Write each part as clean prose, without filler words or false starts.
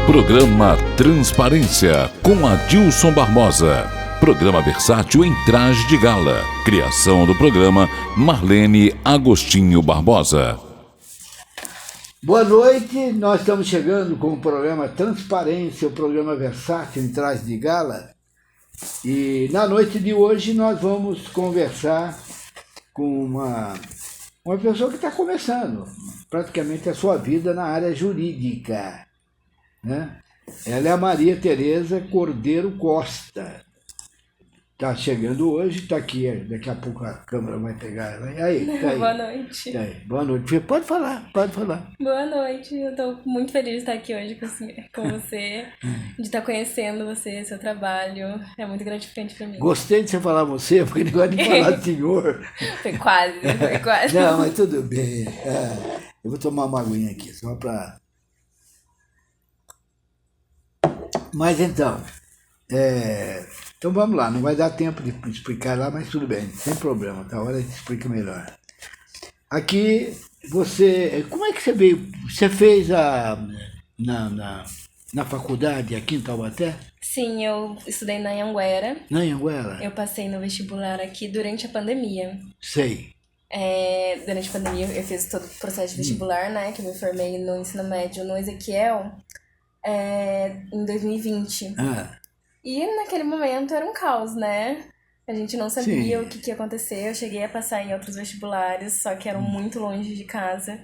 Programa Transparência, com Adilson Barbosa. Programa versátil em traje de gala. Criação do programa Marlene Agostinho Barbosa. Boa noite, nós estamos chegando com o programa Transparência, o programa versátil em traje de gala. E na noite de hoje nós vamos conversar com uma pessoa que está começando praticamente a sua vida na área jurídica, né? Ela é a Maria Tereza Cordeiro Costa. Está chegando hoje, está aqui, daqui a pouco a câmera vai pegar ela. E aí, tá aí. Boa noite. Tá aí. Boa noite. Pode falar. Boa noite, eu estou muito feliz de estar aqui hoje com você, de estar conhecendo você, seu trabalho. É muito gratificante para mim. Gostei de você falar você, porque negócio de falar senhor. Foi quase. Não, mas tudo bem. Eu vou tomar uma aguinha aqui, só para... Mas então vamos lá, não vai dar tempo de explicar lá, mas tudo bem, sem problema, tá? A hora a gente explica melhor. Aqui, como é que você veio? Você fez na faculdade aqui em Taubaté? Sim, eu estudei na Anhanguera. Na Anhanguera? Eu passei no vestibular aqui durante a pandemia. Sei. Durante a pandemia eu fiz todo o processo de vestibular, né? Que eu me formei no ensino médio no Ezequiel em 2020. E naquele momento era um caos, né? A gente não sabia o que ia acontecer. Eu cheguei a passar em outros vestibulares, só que eram muito longe de casa.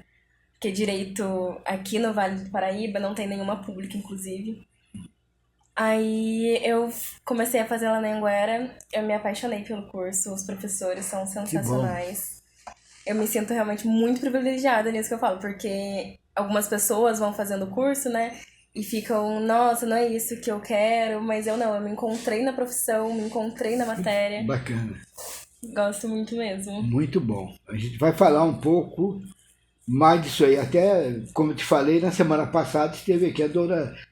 Porque direito aqui no Vale do Paraíba não tem nenhuma pública, inclusive. Aí eu comecei a fazer lá na Anhanguera, eu me apaixonei pelo curso, os professores são sensacionais. Eu me sinto realmente muito privilegiada nisso que eu falo, porque algumas pessoas vão fazendo o curso, né? E ficam, nossa, não é isso que eu quero, mas eu me encontrei na profissão, me encontrei na matéria. Bacana. Gosto muito mesmo. Muito bom. A gente vai falar um pouco mais disso aí. Até, como eu te falei, na semana passada esteve aqui a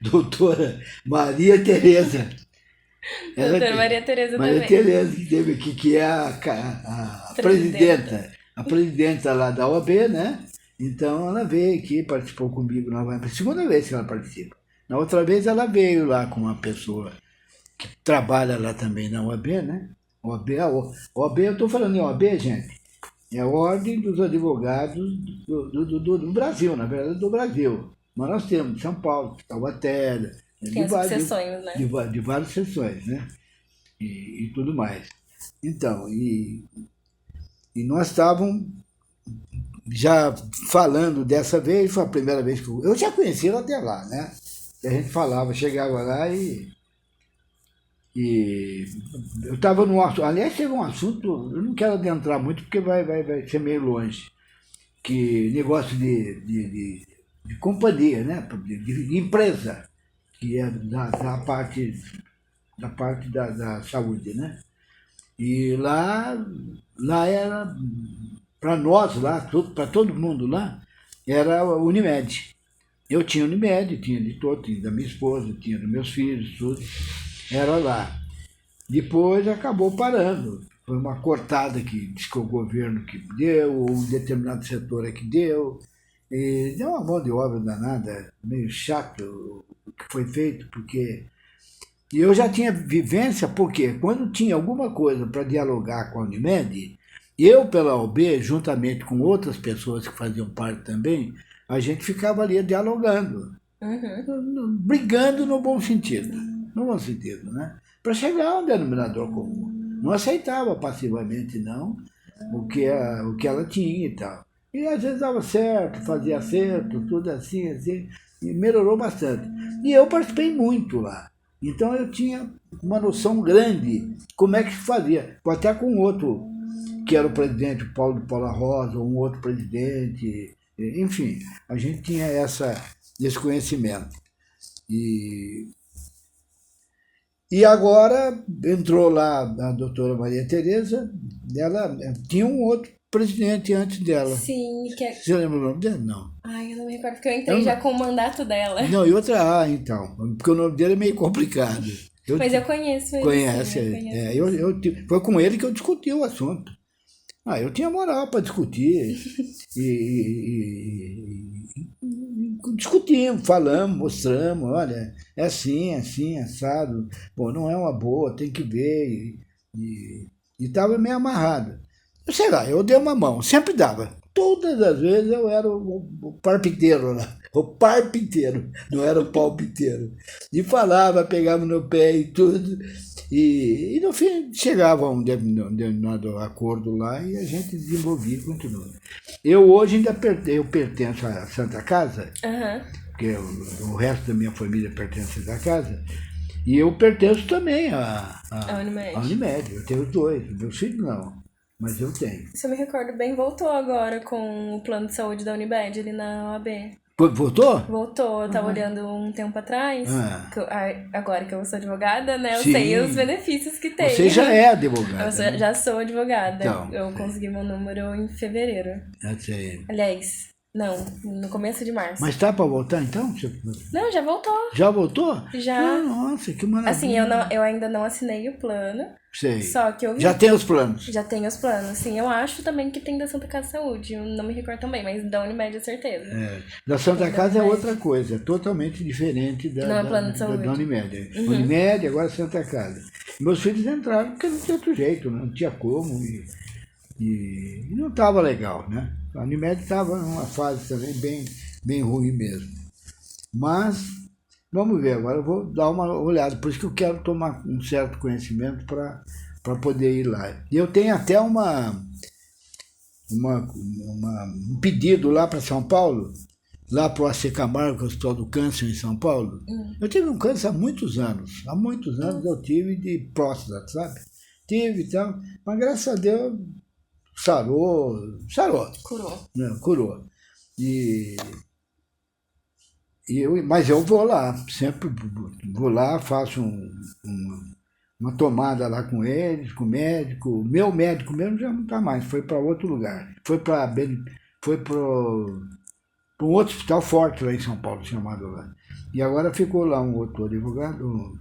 doutora Maria Tereza. Doutora Maria Tereza também. Maria Tereza, que esteve aqui, que é a presidenta lá da OAB, né? Então ela veio aqui, participou comigo novamente. Segunda vez que ela participa. Na outra vez ela veio lá com uma pessoa que trabalha lá também na OAB, né? OAB, eu estou falando em OAB, gente, é a Ordem dos Advogados do Brasil, na verdade do Brasil. Mas nós temos de São Paulo, Taubaté, tem as seções, né? De várias seções, né? E tudo mais. Então, e nós estávamos já falando dessa vez, foi a primeira vez que eu já conheci ela até lá, né? A gente falava, chegava lá e eu estava num assunto, aliás, teve um assunto, eu não quero adentrar muito porque vai ser meio longe, que negócio de companhia, né? De empresa, que é da parte da saúde, né? E lá era... Para nós lá, para todo mundo lá, era a Unimed. Eu tinha Unimed, tinha de todo, tinha da minha esposa, tinha dos meus filhos, tudo. Era lá. Depois acabou parando. Foi uma cortada que diz que o governo que deu, ou um determinado setor é que deu. E deu uma mão de obra danada, meio chato o que foi feito, porque... E eu já tinha vivência, porque quando tinha alguma coisa para dialogar com a Unimed... Eu, pela OAB, juntamente com outras pessoas que faziam parte também, a gente ficava ali dialogando, brigando no bom sentido, né? Para chegar a um denominador comum. Não aceitava passivamente, não, o que ela tinha e tal. E às vezes dava certo, fazia acerto, tudo assim, e melhorou bastante. E eu participei muito lá. Então eu tinha uma noção grande como é que se fazia, até com outro... que era o presidente Paulo de Paula Rosa, ou um outro presidente, enfim, a gente tinha esse conhecimento. E agora entrou lá a doutora Maria Tereza, ela tinha um outro presidente antes dela. Sim, que é... Você lembra o nome dele? Não. Ai, eu não me recordo, porque eu entrei já com o mandato dela. Não, e outra, então, porque o nome dele é meio complicado. Mas eu conheço ele. Conhece, foi com ele que eu discuti o assunto. Eu tinha moral para discutir e discutimos, falamos, mostramos, olha, é assim, assado, pô, não é uma boa, tem que ver, e estava meio amarrado. Eu sei lá, eu dei uma mão, sempre dava. Todas as vezes eu era o parpiteiro lá, o parpiteiro, não era o palpiteiro. E falava, pegava no pé e tudo, e no fim chegava a um determinado acordo lá e a gente desenvolvia e continua. Eu hoje ainda pertenço à Santa Casa, porque o resto da minha família pertence à Santa Casa, e eu pertenço também à Unimed. Eu tenho os dois, meus filhos não. Mas eu tenho. Se eu me recordo bem, voltou agora com o plano de saúde da Unimed ali na OAB. Voltou? Voltou, eu tava olhando um tempo atrás. Agora que eu sou advogada, né? Eu Sim. sei os benefícios que tem. Você já é advogada. Eu já sou advogada. Então, eu consegui meu número em fevereiro. Aliás, não, no começo de março. Mas tá pra voltar então? Não, já voltou. Já voltou? Já. Nossa, que maravilha. Assim, eu ainda não assinei o plano. Sei. Só que eu vi. Já tem os planos? Já tem os planos, sim. Eu acho também que tem da Santa Casa de Saúde. Eu não me recordo também, mas da Unimed é certeza. Da Santa Casa é outra coisa, totalmente diferente da plano de saúde. Da Unimed. Unimed, agora Santa Casa. Meus filhos entraram porque não tinha outro jeito, não tinha como. E não estava legal, né? A Unimed estava numa fase também bem ruim mesmo. Mas, vamos ver, agora eu vou dar uma olhada, por isso que eu quero tomar um certo conhecimento para poder ir lá. E eu tenho até um pedido lá para São Paulo, lá para o AC Camargo, que é o Hospital do Câncer em São Paulo. Eu tive um câncer há muitos anos eu tive de próstata, sabe? Tive e tal, mas graças a Deus sarou. Curou. Mas eu vou lá, sempre vou lá, faço uma tomada lá com eles, com o médico. O meu médico mesmo já não está mais, foi para outro lugar. Foi para um outro hospital forte lá em São Paulo, chamado lá. E agora ficou lá um outro advogado,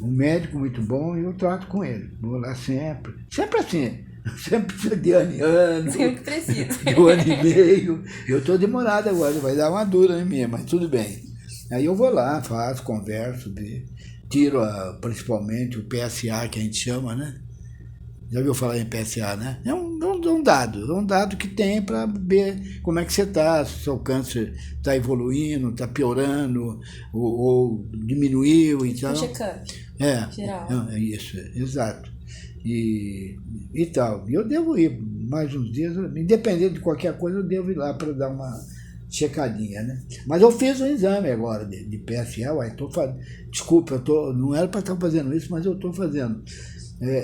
um médico muito bom, e eu trato com ele. Vou lá sempre assim, sempre precisa de ano em ano. Sempre precisa. De um ano e meio. Eu estou demorado agora, vai dar uma dura em mim, mas tudo bem. Aí eu vou lá, faço, converso, tiro principalmente o PSA, que a gente chama, né? Já ouviu falar em PSA, né? É um dado que tem para ver como é que você está, se o seu câncer está evoluindo, está piorando, ou diminuiu e tal. Um check-up. Geral. Isso, exato. E tal. E eu devo ir mais uns dias, independente de qualquer coisa, eu devo ir lá para dar uma checadinha, né? Mas eu fiz um exame agora de PSA, desculpa, não era para estar fazendo isso, mas eu estou fazendo.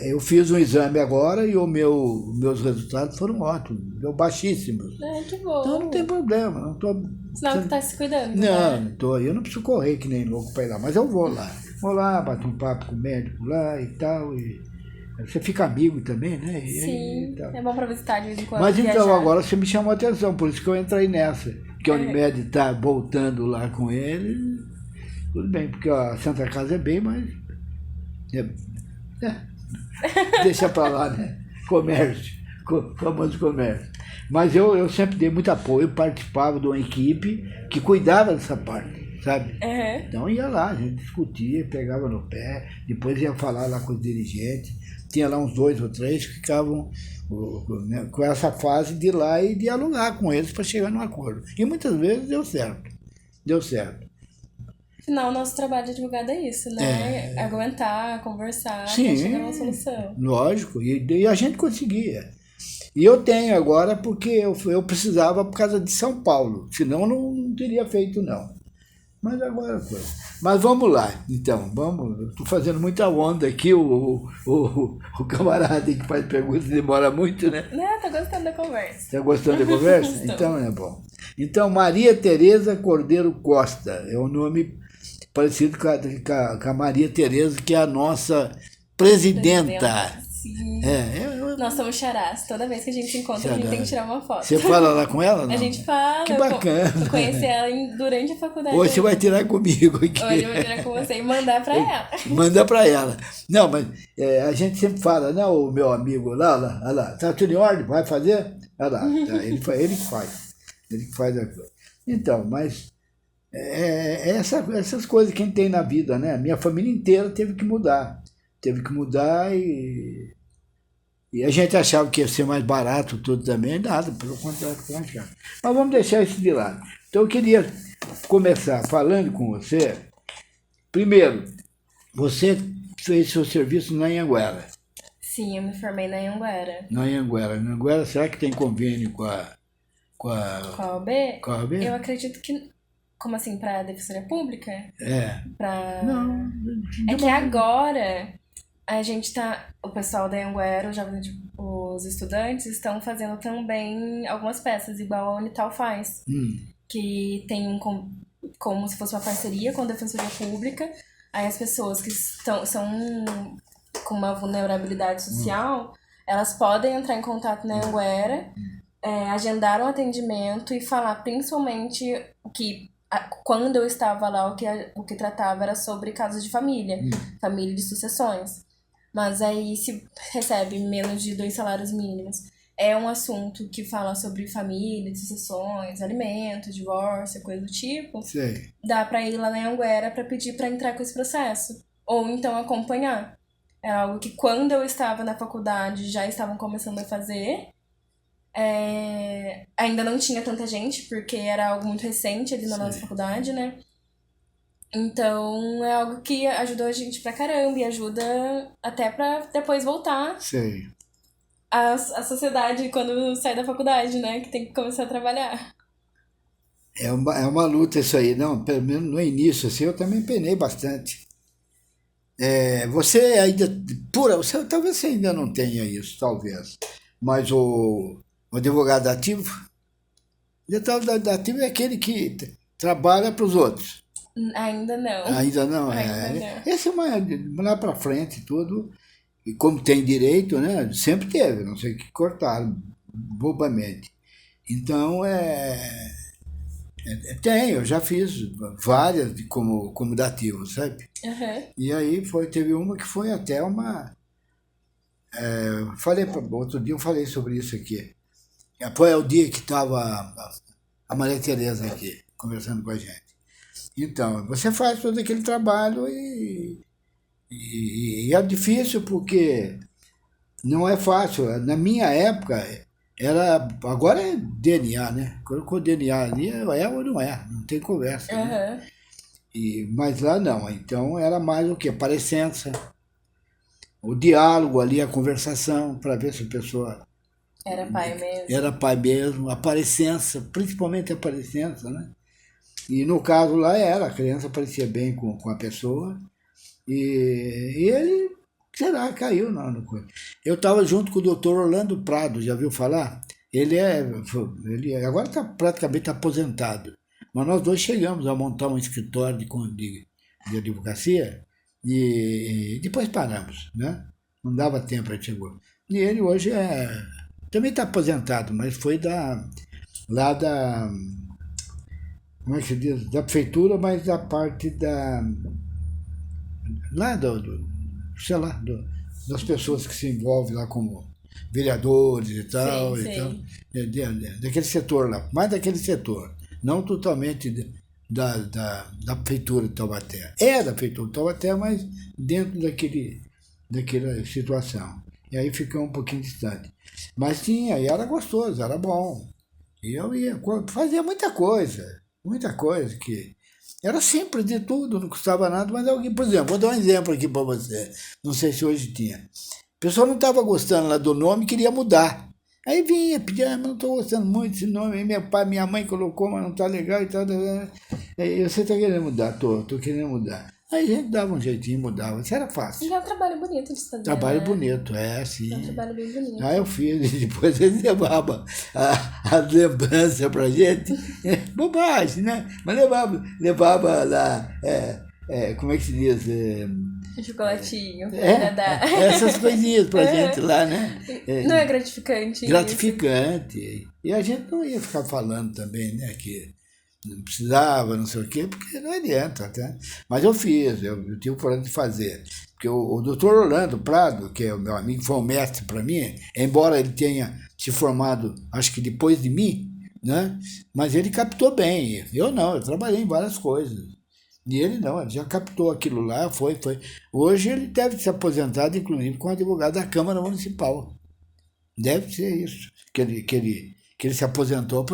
Eu fiz um exame agora e meus resultados foram ótimos, deu baixíssimos. Que bom. Então não tem problema. Não tô, Sinal que tá se cuidando. Não, né? eu não preciso correr que nem louco para ir lá, mas eu vou lá. Vou lá, bato um papo com o médico lá e tal. E você fica amigo também, né? Sim, é bom para visitar de vez em quando. Mas então viajar. agora você me chamou a atenção, por isso que eu entrei nessa. Que a Unimed está voltando lá com ele. Tudo bem, porque a Santa Casa é bem, mas... deixa para lá, né? Comércio, famoso comércio. Mas eu sempre dei muito apoio, participava de uma equipe que cuidava dessa parte, sabe? Então ia lá, a gente discutia, pegava no pé, depois ia falar lá com os dirigentes, tinha lá uns 2 ou 3 que ficavam com essa fase de ir lá e dialogar com eles para chegar num acordo. E muitas vezes deu certo. Afinal, o nosso trabalho de advogado é isso, né? Argumentar, conversar, sim, chegar numa solução. Lógico, e a gente conseguia. E eu tenho agora porque eu precisava por causa de São Paulo, senão não teria feito não. Mas agora foi. Mas vamos lá, então, eu estou fazendo muita onda aqui, o camarada que faz perguntas demora muito, né? Não, tô gostando da conversa. Está gostando da conversa? Então é bom. Então, Maria Tereza Cordeiro Costa, é o nome parecido com a Maria Tereza, que é a nossa presidenta. Sim. Nós somos xarás. Toda vez que a gente se encontra, a gente tem que tirar uma foto. Você fala lá com ela? Não? A gente fala. Que bacana. Eu conheci ela durante a faculdade. Hoje você vai tirar comigo aqui. Hoje eu vou tirar com você e mandar pra ela. Manda pra ela. Não, mas a gente sempre fala, né? O meu amigo lá, tá tudo em ordem? Vai fazer? Olha lá, tá, ele que faz. Ele que faz a coisa. Então, mas essas coisas que a gente tem na vida, né? Minha família inteira teve que mudar. Teve que mudar e a gente achava que ia ser mais barato tudo também, nada, pelo contrário. Mas vamos deixar isso de lado. Então eu queria começar falando com você. Primeiro, você fez seu serviço na Anhanguera. Sim, eu me formei na Anhanguera. Na Anhanguera. Na Anhanguera, será que tem convênio com a OAB? Com a OAB? Eu acredito que... Como assim, para a Defensoria Pública? Não. É que agora a gente tá... O pessoal da Anhanguera, os estudantes, estão fazendo também algumas peças, igual a Unital faz. Que tem como se fosse uma parceria com a Defensoria Pública. Aí as pessoas que são com uma vulnerabilidade social, elas podem entrar em contato na Anhanguera, agendar um atendimento e falar principalmente que quando eu estava lá, o que tratava era sobre casos de família, família de sucessões. Mas aí se recebe menos de 2 salários mínimos. É um assunto que fala sobre família, de sucessões, alimentos, divórcio, coisa do tipo. Sei. Dá pra ir lá na Anhanguera pra pedir pra entrar com esse processo. Ou então acompanhar. É algo que quando eu estava na faculdade já estavam começando a fazer. Ainda não tinha tanta gente, porque era algo muito recente ali na nossa faculdade, né? Então é algo que ajudou a gente pra caramba e ajuda até pra depois voltar. Sei. A sociedade quando sai da faculdade, né? Que tem que começar a trabalhar. É uma luta isso aí. Não, pelo menos no início, assim, eu também penei bastante. Você ainda... talvez você ainda não tenha isso, talvez. Mas o advogado ativo... O advogado ativo é aquele que trabalha para os outros. Ainda não. Ainda não? Ainda não. Esse é lá para frente tudo... E como tem direito, né? Sempre teve, não sei o que cortaram bobamente. Então, eu já fiz várias como dativo, sabe? E aí teve uma que foi até uma... outro dia eu falei sobre isso aqui. Foi o dia que estava a Maria Tereza aqui, conversando com a gente. Então, você faz todo aquele trabalho e é difícil porque não é fácil. Na minha época, agora é DNA, né? Colocou DNA ali, é ou não é, não tem conversa. Né? Mas lá não, então era mais o quê? Parecença, o diálogo ali, a conversação, para ver se a pessoa... Era pai mesmo. Era pai mesmo, a parecença, principalmente a parecença, né? E no caso lá a criança parecia bem com a pessoa. E ele, sei lá, caiu no coisa. Eu estava junto com o doutor Orlando Prado, já viu falar? Ele agora está praticamente aposentado. Mas nós dois chegamos a montar um escritório de advocacia e depois paramos, né? Não dava tempo, a gente chegou. E ele hoje também está aposentado, mas foi lá da... Como é que se diz? Da prefeitura, mas da parte lá das pessoas que se envolvem lá como vereadores e tal, sim. Daquele setor lá, mais daquele setor, não totalmente da prefeitura de Taubaté. É da prefeitura de Taubaté, mas dentro daquela situação. E aí ficou um pouquinho distante. Mas tinha, e era gostoso, era bom. E eu fazia muita coisa que... Era simples de tudo, não custava nada, mas alguém, por exemplo, vou dar um exemplo aqui para você, não sei se hoje tinha. O pessoal não estava gostando lá do nome e queria mudar. Aí vinha, pedia, mas não estou gostando muito desse nome, aí meu pai, minha mãe colocou, mas não está legal e tal. Aí você está querendo mudar? Estou querendo mudar. Aí a gente dava um jeitinho, mudava, isso era fácil. E é um trabalho bonito de fazer. Trabalho né? bonito, sim. É um trabalho bem bonito. Aí eu fiz, e depois eles levavam a lembrança pra gente. Bobagem, né? Mas levava lá, como é que se diz? Chocolatinho. Essas coisinhas pra gente lá, né? Não é gratificante? Gratificante. Isso? E a gente não ia ficar falando também, né? Que não precisava, não sei o quê, porque não adianta até. Mas eu fiz, eu tive o problema de fazer. Porque o doutor Orlando Prado, que é o meu amigo, foi um mestre para mim, embora ele tenha se formado, acho que depois de mim, né? Mas ele captou bem. Eu não, eu trabalhei em várias coisas. E ele não, ele já captou aquilo lá, foi. Hoje ele deve ser aposentado, inclusive, como advogado da Câmara Municipal. Deve ser isso. Que ele se aposentou.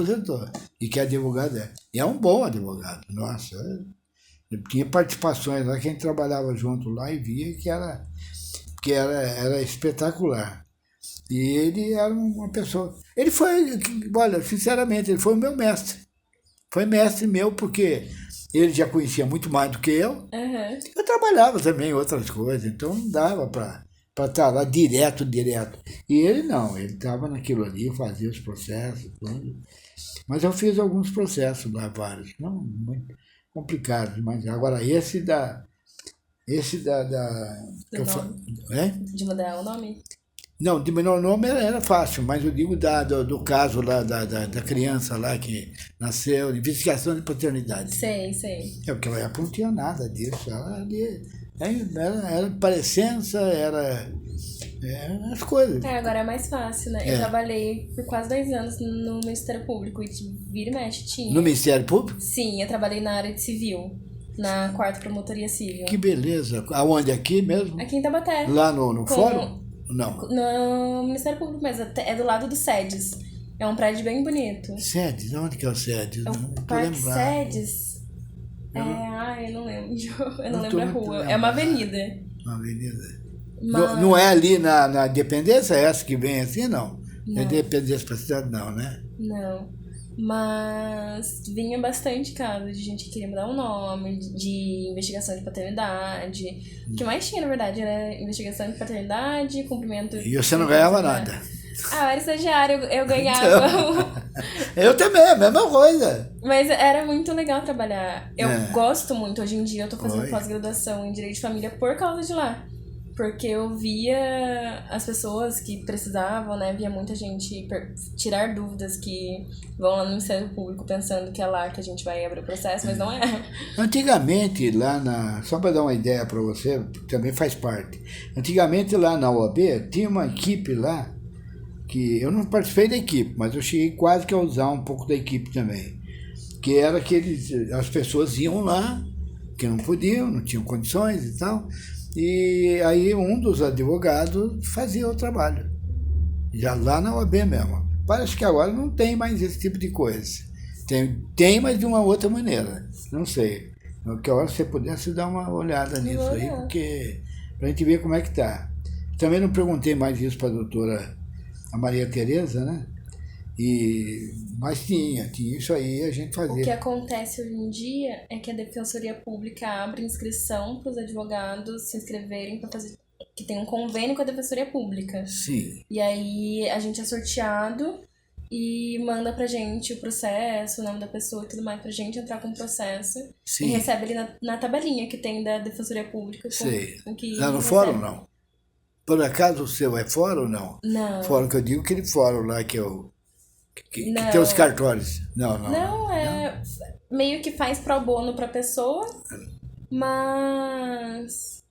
E que advogado é. E é um bom advogado. Nossa, tinha participações lá, quem trabalhava junto lá e via que era espetacular. E ele era uma pessoa. Ele foi, olha, sinceramente, ele foi o meu mestre. Foi mestre meu porque ele já conhecia muito mais do que eu. Uhum. Eu trabalhava também em outras coisas, então não dava para estar lá direto. E ele não, ele estava naquilo ali, fazia os processos, tudo. Mas eu fiz alguns processos lá, vários, não muito complicados, mas agora que eu De mudar o nome? não, de menor nome era fácil, mas eu digo do caso lá da criança lá que nasceu, investigação de paternidade. Sei. É porque ela não tinha nada disso. Ela ali era parecença, era as coisas. Agora é mais fácil, né? Eu trabalhei por quase 10 anos no Ministério Público e vira e mexe tinha. No Ministério Público? Sim, eu trabalhei na área de civil, na 4ª Promotoria Civil. Que beleza. Aonde? Aqui mesmo? Aqui em Taubaté. Lá no fórum? Não. No Ministério Público mesmo, é do lado do SEDES. É um prédio bem bonito. SEDES? Onde que é o SEDES? É o Parque SEDES. Eu não lembro. Eu não lembro a rua. É uma avenida. Uma avenida. Não é ali na Dependência, essa que vem assim, não? É Dependência para a cidade, não, né? Não. Mas vinha bastante caso de gente que queria mudar o nome, de investigação de paternidade. O que mais tinha, na verdade, era investigação de paternidade, cumprimento... E você não ganhava nada. Eu era estagiário, eu ganhava... Eu também, a mesma coisa. Mas era muito legal trabalhar. Eu gosto muito. Hoje em dia eu tô fazendo pós-graduação em Direito de Família por causa de lá. Porque eu via as pessoas que precisavam, né? Via muita gente tirar dúvidas que vão lá no Ministério Público pensando que é lá que a gente vai abrir o processo, mas não é. Antigamente, só para dar uma ideia para você, também faz parte. Antigamente, lá na OAB, tinha uma equipe lá, que eu não participei da equipe, mas eu cheguei quase que a usar um pouco da equipe também. Que era que as pessoas iam lá, que não podiam, não tinham condições e tal. E aí um dos advogados fazia o trabalho, já lá na OAB mesmo. Parece que agora não tem mais esse tipo de coisa. Tem, mas de uma outra maneira. Não sei. Que hora você pudesse dar uma olhada nisso aí, porque pra gente ver como é que tá. Também não perguntei mais isso para a doutora Maria Tereza, né? Mas tinha isso aí, a gente fazia. O que acontece hoje em dia é que a Defensoria Pública abre inscrição para os advogados se inscreverem para fazer, que tem um convênio com a Defensoria Pública. Sim. E aí a gente é sorteado e manda pra gente o processo, o nome da pessoa e tudo mais pra gente entrar com o processo. Sim. E recebe ali na tabelinha que tem da Defensoria Pública. Com que lá no fórum, não? Por acaso o seu é fórum ou não? Não. Fórum que eu digo, aquele fórum lá que tem os cartórios. Não, meio que faz pro bono pra pessoa, mas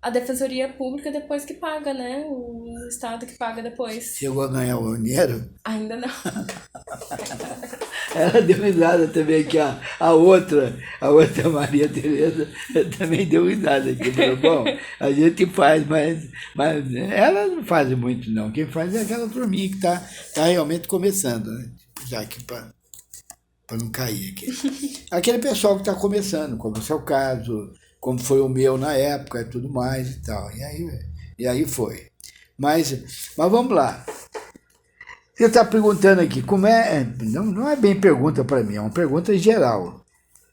a Defensoria Pública depois que paga, né? O Estado que paga depois. Chegou a ganhar o dinheiro? Ainda não. Ela deu risada também aqui, a outra Maria Tereza também deu risada aqui. Falou, bom, a gente faz, mas ela não faz muito não. Quem faz é aquela turminha que tá realmente começando, né? Já aqui para não cair aqui. Aquele pessoal que está começando, como é o seu caso, como foi o meu na época e tudo mais e tal. E aí foi. Mas vamos lá. Você está perguntando aqui, como é... Não é bem pergunta para mim, é uma pergunta geral.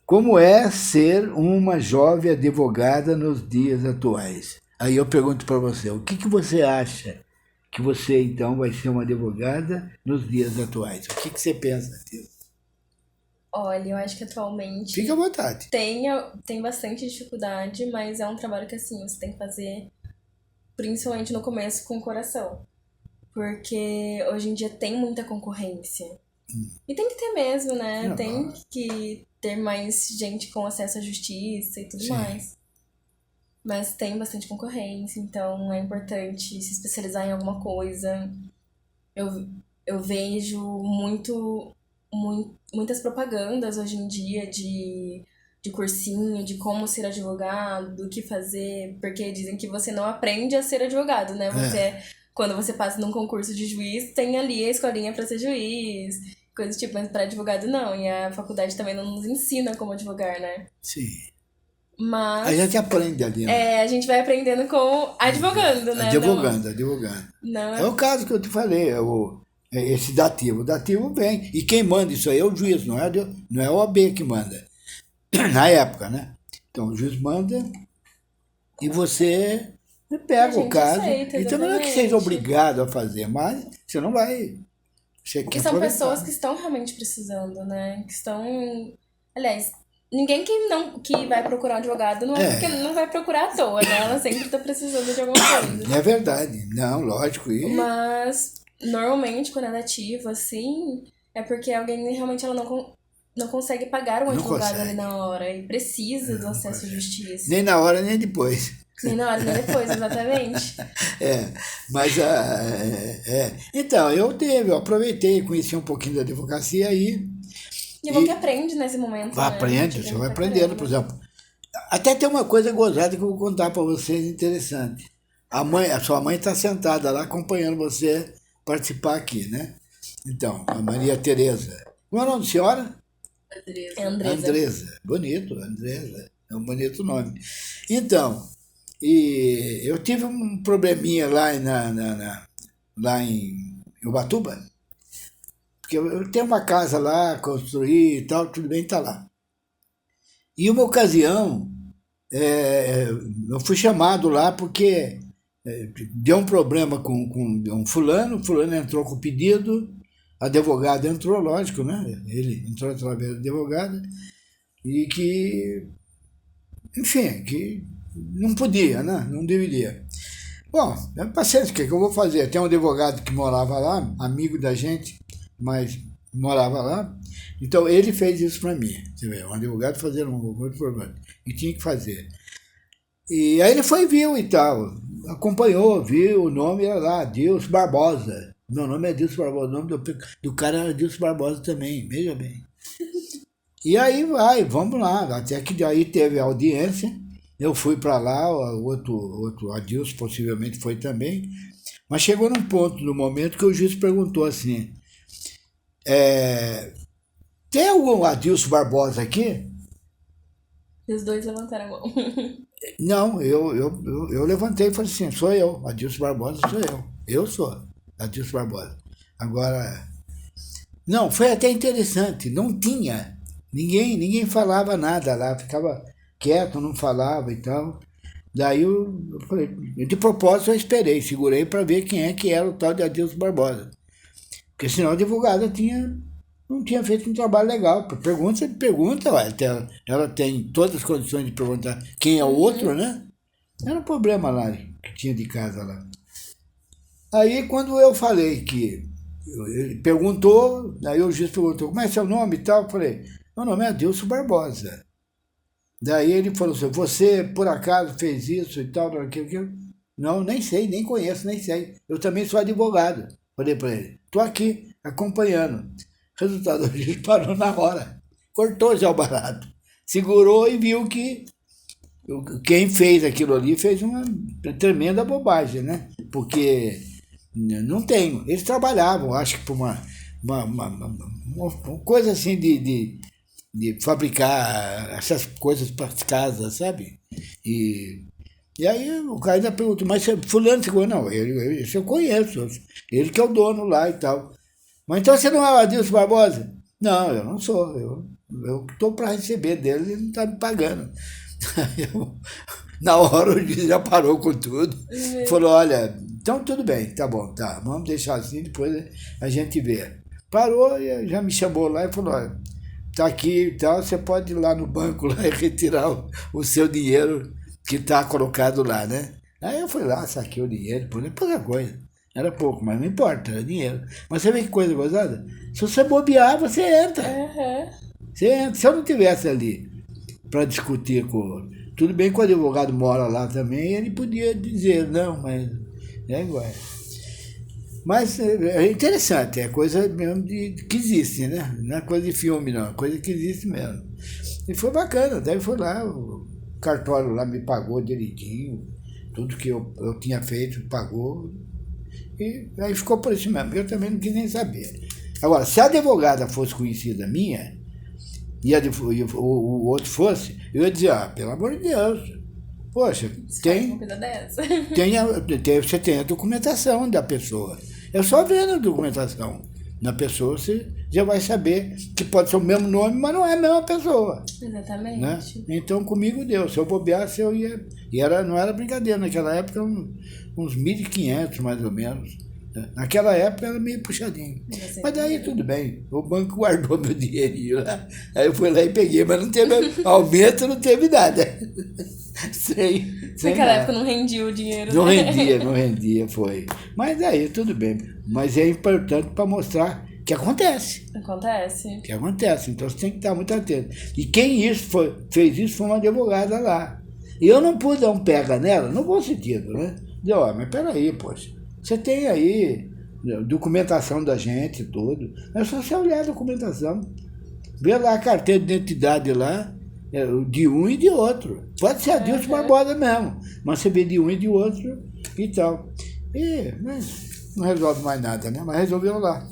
Como é ser uma jovem advogada nos dias atuais? Aí eu pergunto para você, o que você acha que você, então, vai ser uma advogada nos dias atuais? O que você pensa disso? Olha, eu acho que atualmente... Fica à vontade. Tem bastante dificuldade, mas é um trabalho que, assim, você tem que fazer, principalmente no começo, com o coração. Porque hoje em dia tem muita concorrência. E tem que ter mesmo, né? Tem que ter mais gente com acesso à justiça e tudo mais. Mas tem bastante concorrência, então é importante se especializar em alguma coisa. Eu vejo muito muitas propagandas hoje em dia de cursinho, de como ser advogado, do que fazer, porque dizem que você não aprende a ser advogado, né? Quando você passa num concurso de juiz, tem ali a escolinha para ser juiz, coisas tipo, mas para advogado não, e a faculdade também não nos ensina como advogar, né? Sim. Mas... A gente aprende ali, né? a gente vai aprendendo com advogando, né? Advogando. Não É o caso que eu te falei, esse dativo. O dativo vem. E quem manda isso aí é o juiz, não é o OAB que manda. Na época, né? Então o juiz manda e você pega o caso. Aceita, então não é que seja obrigado a fazer, mas você não vai. Porque são pessoas que estão realmente precisando, né? Que estão. Aliás, ninguém que vai procurar um advogado não é porque não vai procurar à toa, né? Ela sempre está precisando de alguma coisa. É verdade. Não, lógico. Mas normalmente quando é dativo, assim, é porque alguém realmente ela não consegue pagar um advogado ali na hora e precisa do acesso à justiça. Nem na hora, nem depois. Nem na hora, nem depois, exatamente. Mas então, eu aproveitei, conheci um pouquinho da advocacia aí. E é bom que aprende nesse momento. Aprende, você vai aprendendo, por exemplo. Até tem uma coisa gozada que eu vou contar para vocês, interessante. A sua mãe está sentada lá acompanhando você participar aqui, né? Então, a Maria Tereza. Como é o nome da senhora? Andresa. Bonito, Andresa. É um bonito nome. Então, e eu tive um probleminha lá em Ubatuba, porque eu tenho uma casa lá, construí e tal, tudo bem, está lá. E uma ocasião, eu fui chamado lá porque deu um problema com um fulano, o fulano entrou com o pedido, a advogada entrou, lógico, né? Ele entrou através da advogada, e que, enfim, que não podia, né? Não deveria. Bom, paciência, o que eu vou fazer? Tem um advogado que morava lá, amigo da gente, mas morava lá, então ele fez isso para mim. Você vê, um advogado fazendo um problema, e tinha que fazer. E aí ele foi e viu e tal, acompanhou, viu, o nome era lá, Adilson Barbosa. Meu nome é Adilson Barbosa, o nome do cara era Adilson Barbosa também, veja bem. E aí vamos lá, até que aí teve a audiência, eu fui para lá, o outro Adilson possivelmente foi também, mas chegou num ponto, no momento, que o juiz perguntou assim, tem algum Adilson Barbosa aqui? E os dois levantaram a mão. Não, eu levantei e falei assim, sou eu, Adilson Barbosa sou eu sou Adilson Barbosa. Agora, não, foi até interessante, não tinha, ninguém falava nada lá, ficava quieto, não falava e tal. Daí eu falei, de propósito eu esperei, segurei para ver quem é que era o tal de Adilson Barbosa. Porque senão a advogada não tinha feito um trabalho legal. Pergunta, ela tem todas as condições de perguntar quem é o outro, né? Era um problema lá que tinha de casa lá. Aí quando eu falei que ele perguntou, aí o juiz perguntou, como é seu nome e tal? Eu falei, meu nome é Adilson Barbosa. Daí ele falou assim, você por acaso fez isso e tal, aquilo? Não, nem sei, nem conheço, nem sei. Eu também sou advogado. Falei para ele, estou aqui acompanhando. Resultado, o juiz parou na hora, cortou já o barato, segurou e viu que quem fez aquilo ali fez uma tremenda bobagem, né? Porque não tem, eles trabalhavam, acho que por uma coisa assim de fabricar essas coisas para as casas, sabe? E aí o cara ainda perguntou, mas fulano, não, ele eu conheço, ele que é o dono lá e tal. Mas então você não é o Adilson Barbosa? Não, eu não sou, eu estou para receber dele, ele não está me pagando. Na hora o juiz já parou com tudo, falou, olha, então tudo bem, tá bom, tá, vamos deixar assim, depois a gente vê. Parou e já me chamou lá e falou, olha, tá aqui e tal, você pode ir lá no banco lá e retirar o seu dinheiro que está colocado lá, né? Aí eu fui lá, saquei o dinheiro, pouca coisa. Era pouco, mas não importa, era dinheiro. Mas você vê que coisa gozada? Se você bobear, você entra. Você entra. Se eu não tivesse ali para discutir com... Tudo bem que o advogado mora lá também, ele podia dizer, não, mas é igual. Mas é interessante, é coisa mesmo que existe, né? Não é coisa de filme, não, é coisa que existe mesmo. E foi bacana, daí foi lá, o cartório lá me pagou direitinho, tudo que eu tinha feito pagou, e aí ficou por isso mesmo. Eu também não quis nem saber. Agora, se a advogada fosse conhecida minha, e o outro fosse, eu ia dizer, pelo amor de Deus, poxa, você tem a documentação da pessoa. É só vendo a documentação da pessoa, você já vai saber que pode ser o mesmo nome, mas não é a mesma pessoa. Exatamente. Né? Então, comigo deu. Se eu bobeasse, eu ia... E não era brincadeira, naquela época, uns 1.500, mais ou menos. Naquela época era meio puxadinho. Mas daí tudo bem. O banco guardou meu dinheirinho lá. Aí eu fui lá e peguei, mas não teve aumento, não teve nada. Naquela época não rendia o dinheiro. Não rendia, foi. Mas daí tudo bem. Mas é importante para mostrar que acontece. Que acontece. Então você tem que estar muito atento. E quem fez isso foi uma advogada lá. E eu não pude dar um pega nela, no bom sentido, né? Deu, mas peraí, poxa. Você tem aí documentação da gente e tudo. É só você olhar a documentação. Vê lá a carteira de identidade lá, de um e de outro. Pode ser a Dilson Barbosa mesmo, mas você vê de um e de outro e tal. Mas não resolve mais nada, né? Mas resolveu lá.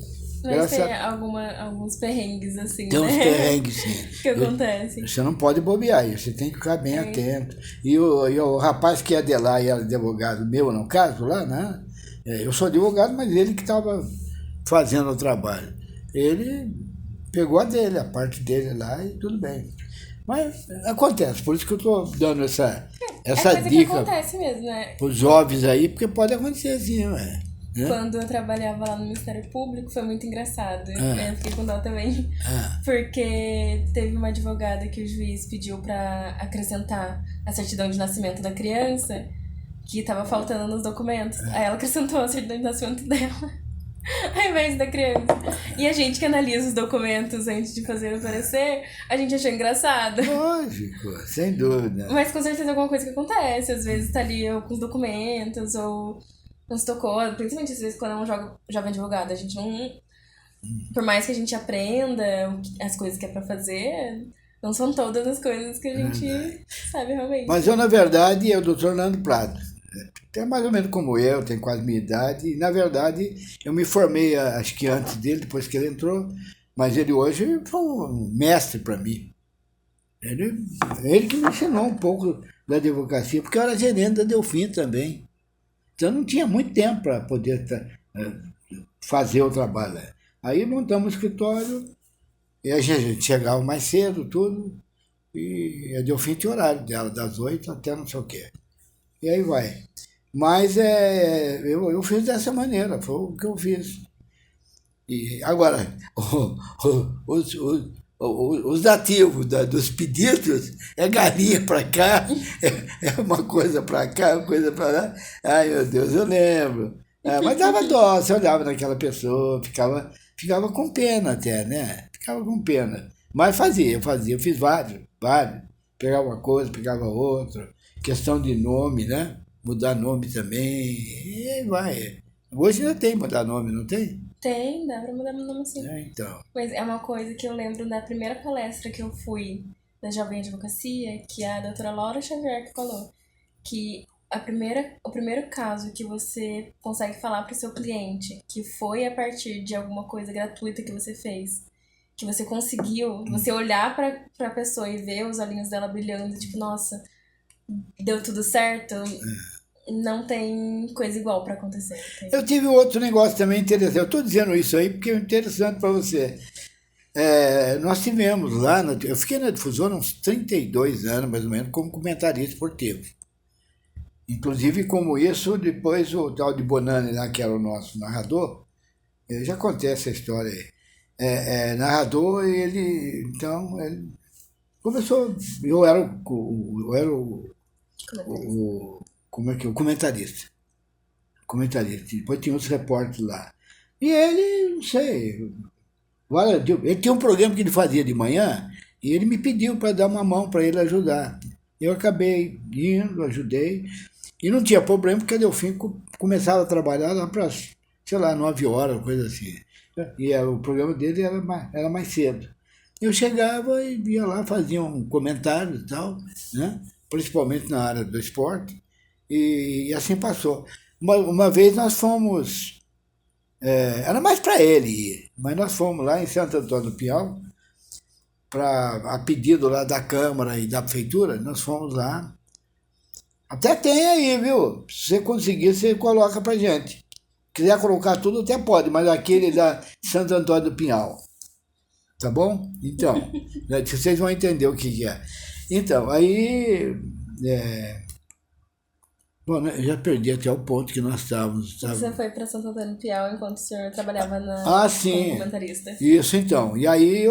Mas tem alguns perrengues, assim, tem uns perrengues, sim. que acontecem. Você não pode bobear, você tem que ficar bem atento. E o rapaz que ia de lá e era advogado meu, no caso, lá, né? Eu sou advogado, mas ele que estava fazendo o trabalho. Ele pegou a parte dele lá e tudo bem. Mas acontece, por isso que eu estou dando essa dica para os jovens aí, porque pode acontecer assim, né? Quando eu trabalhava lá no Ministério Público, foi muito engraçado. Eu fiquei com dó também. Porque teve uma advogada que o juiz pediu para acrescentar a certidão de nascimento da criança, que estava faltando nos documentos. Aí ela acrescentou a certidão de nascimento dela, ao invés da criança. E a gente que analisa os documentos antes de fazer o parecer, a gente achou engraçado. Lógico, sem dúvida. Mas com certeza é alguma coisa que acontece. Às vezes tá ali com os documentos, ou não se tocou. Principalmente às vezes quando é um jovem advogado. A gente não... Por mais que a gente aprenda as coisas que é pra fazer... Não são todas as coisas que a gente sabe realmente. Mas eu, na verdade, é o doutor Nando Prado. É mais ou menos como eu, tem quase minha idade. E, na verdade, eu me formei, acho que antes dele, depois que ele entrou. Mas ele hoje foi um mestre para mim. Ele que me ensinou um pouco da advocacia, porque eu era gerente da Delfim também. Então, não tinha muito tempo para poder fazer o trabalho. Aí montamos o escritório, e a gente chegava mais cedo, tudo, e a Delfim tinha horário dela, das 8 até não sei o quê. E aí vai. Mas eu fiz dessa maneira, foi o que eu fiz. E agora, os dativos dos pedidos é galinha para cá, é uma coisa para cá, uma coisa para lá. Ai, meu Deus, eu lembro. Mas dava dó, você olhava naquela pessoa, ficava com pena até, né? Ficava com pena. Mas eu fiz vários. Pegava uma coisa, pegava outra. Questão de nome, né? Mudar nome também. E aí vai. Hoje ainda tem mudar nome, não tem? Tem, dá pra mudar meu nome sim. Então. Mas é uma coisa que eu lembro da primeira palestra que eu fui da Jovem Advocacia, que a doutora Laura Xavier que falou, que o primeiro caso que você consegue falar para o seu cliente que foi a partir de alguma coisa gratuita que você fez, que você conseguiu, você olhar para a pessoa e ver os olhinhos dela brilhando, tipo, nossa, deu tudo certo, não tem coisa igual para acontecer. Eu tive outro negócio também interessante, eu estou dizendo isso aí porque é interessante para você. Nós tivemos lá, eu fiquei na Difusora uns 32 anos, mais ou menos, como comentarista esportivo. Inclusive, como isso, depois o tal de Bonani, lá, que era o nosso narrador, eu já contei essa história aí. Narrador, ele começou, eu era o comentarista. Depois tinha os repórteres lá. E ele, não sei, ele tinha um programa que ele fazia de manhã, e ele me pediu para dar uma mão para ele ajudar. Eu acabei indo, ajudei. E não tinha problema, porque a Delfim começava a trabalhar lá para as sei lá, 9 horas, coisa assim. E o programa dele era mais cedo. Eu chegava e ia lá, fazia um comentário e tal, né? Principalmente na área do esporte, e assim passou. Uma vez nós fomos, era mais para ele ir, mas nós fomos lá em Santo Antônio do Pinhal, a pedido lá da Câmara e da Prefeitura, nós fomos lá. Até tem aí, viu? Se você conseguir, você coloca pra gente. Quiser colocar tudo, até pode, mas aquele da Santo Antônio do Pinhal. Tá bom? Então, vocês vão entender o que é. Então, aí... Bom, eu já perdi até o ponto que nós estávamos. Você foi para Santo Antônio do Piau enquanto o senhor trabalhava sim. como comentarista. Isso, então. E aí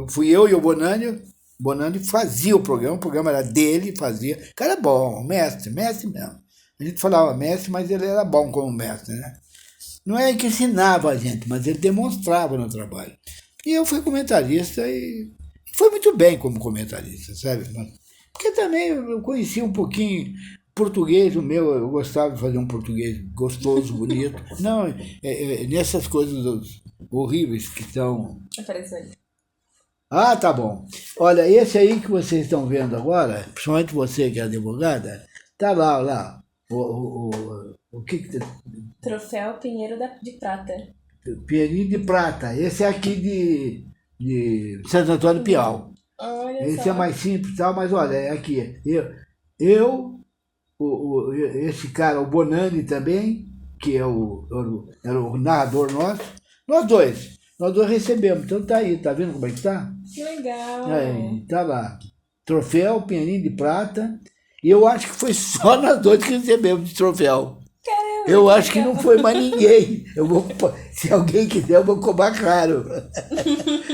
fui eu e o Bonani. O Bonani fazia o programa era dele, fazia. O cara é bom, mestre mesmo. A gente falava mestre, mas ele era bom como mestre, né? Não é que ensinava a gente, mas ele demonstrava no trabalho. E eu fui comentarista e foi muito bem como comentarista, sabe? Porque também eu conhecia um pouquinho português, o meu, eu gostava de fazer um português gostoso, bonito. Não, nessas coisas horríveis que estão... Apareceu aí. Ah, tá bom. Olha, esse aí que vocês estão vendo agora, principalmente você que é advogada, tá lá. O que que... Troféu Pinheiro de Prata. Pinheirinho de Prata. Esse é aqui de Santo Antônio do Pinhal. Olha Esse só. é mais simples e tal, mas olha, é aqui. Esse cara, o Bonani também, que era o narrador nosso, nós dois recebemos. Então tá aí, tá vendo como é que tá? Que legal. Tá lá. Troféu, Pinheirinho de Prata. E eu acho que foi só nós dois que recebemos de troféu. Caramba, eu acho que não foi mais ninguém. Se alguém quiser, eu vou cobrar caro.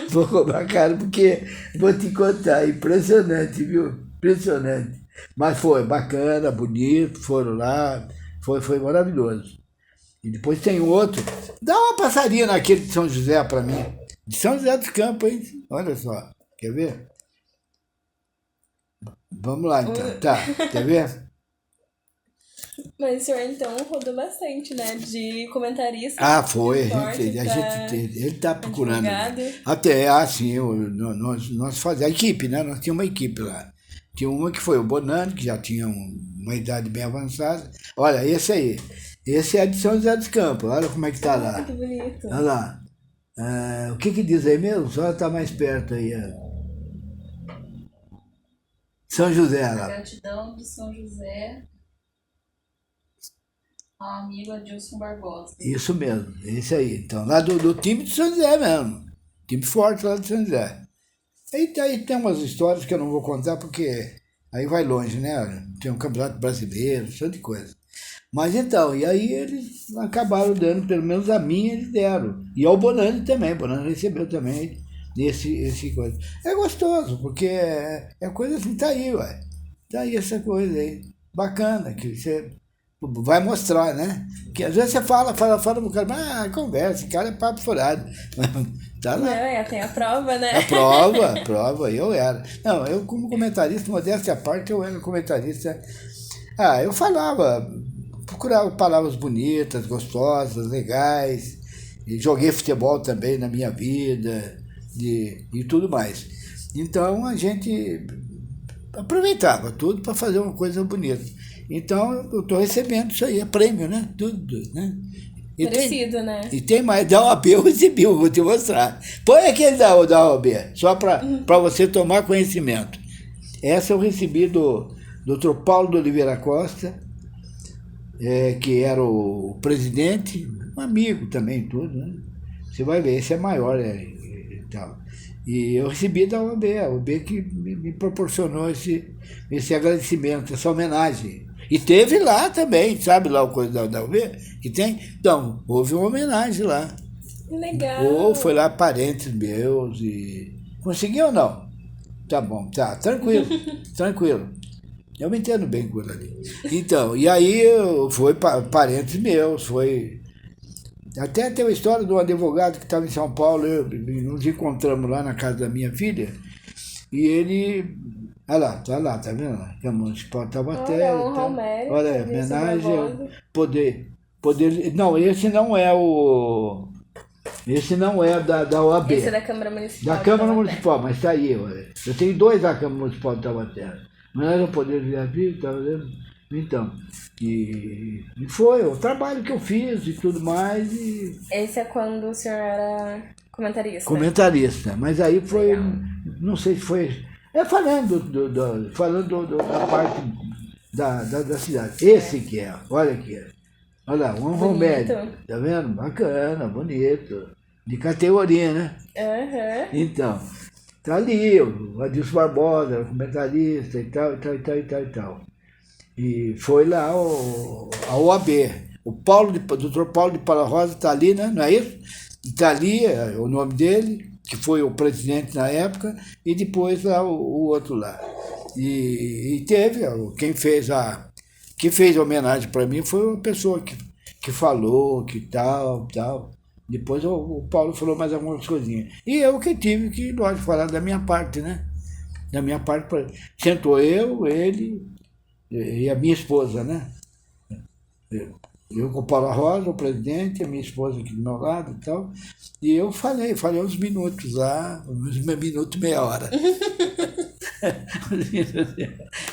Vou cobrar caro, porque vou te contar, impressionante, viu? Impressionante. Mas foi bacana, bonito, foram lá, foi maravilhoso. E depois tem outro. Dá uma passadinha naquele de São José para mim. De São José dos Campos, hein? Olha só. Quer ver? Vamos lá, então. Tá, quer ver? Mas o senhor, então, rodou bastante, né? De comentarista. Ah, foi. Ele tá procurando. Advogado. Até, sim, nós fazíamos a equipe, né? Nós tínhamos uma equipe lá. Tinha uma que foi o Bonani, que já tinha uma idade bem avançada. Olha, esse aí. Esse é de São José dos Campos. Olha como é que tá lá. Que bonito. Olha lá. O que diz aí mesmo? Só tá mais perto aí. São José lá. Gratidão de São José ao amigo Adilson Barbosa. Isso mesmo, esse aí. Então, lá do time de São José mesmo. Time forte lá de São José. Aí tem umas histórias que eu não vou contar porque aí vai longe, né? Tem um campeonato brasileiro, um de coisa. Mas então, e aí eles acabaram dando, pelo menos a mim eles deram. E ao Bonani também, o Bonani recebeu também esse coisa. É gostoso, porque é coisa assim, tá aí, ué. Tá aí essa coisa aí, bacana, que você vai mostrar, né? Que às vezes você fala pro cara, conversa, esse cara é papo furado. Tá lá. Não, tem a prova, né? A prova, eu era. Não, eu como comentarista, modéstia à parte, eu era comentarista. Eu falava, procurava palavras bonitas, gostosas, legais, e joguei futebol também na minha vida, e tudo mais. Então a gente aproveitava tudo para fazer uma coisa bonita. Então eu estou recebendo isso aí, é prêmio, né? Tudo, né? Merecido, né? E tem mais, da OAB eu recebi, eu vou te mostrar. Põe aquele da OAB, só para você tomar conhecimento. Essa eu recebi do Dr. Paulo de Oliveira Costa, que era o presidente, um amigo também, tudo, né? Você vai ver, esse é maior e tal. E eu recebi da OAB, a OAB que me proporcionou esse agradecimento, essa homenagem. E teve lá também, sabe lá o coisa da UB que tem? Então, houve uma homenagem lá. Legal. Foi lá parentes meus e... Conseguiu ou não? Tá bom, tá, tranquilo, tranquilo. Eu me entendo bem com ele ali. Então, e aí foi parentes meus, foi... Até tem uma história de um advogado que estava em São Paulo, nos encontramos lá na casa da minha filha, e ele... Olha lá, tá vendo? Que a Municipal Taubaté. Olha, homenagem ao poder Poder, não, esse não é o... Esse não é da OAB. Esse é da Câmara Municipal. Da Câmara Municipal, mas está aí. Olha. Eu tenho 2 da Câmara Municipal de Taubaté. Mas era o Poder Legislativo, tá vendo? Então, e foi o trabalho que eu fiz e tudo mais. E... Esse é quando o senhor era comentarista. Comentarista, mas aí foi, Legal. não sei se foi... falando da parte da cidade. Esse que é, olha aqui. Olha lá, um Romero, tá vendo? Bacana, bonito, de categoria, né? Aham. Então, tá ali o Adilson Barbosa, comentarista e tal. E foi lá a OAB. O Dr. Paulo de Paula Rosa está ali, né? Não é isso? Está ali, é o nome dele, que foi o presidente na época, e depois lá o outro lá. E teve, quem fez a homenagem para mim foi uma pessoa que falou, que tal. Depois o Paulo falou mais algumas coisinhas. E eu que tive que, lógico, falar da minha parte, né? Da minha parte, sentou eu, ele e a minha esposa, né? Eu com o Paulo Rosa, o presidente, a minha esposa aqui do meu lado e tal. E eu falei uns minutos lá, uns minutos, meia hora.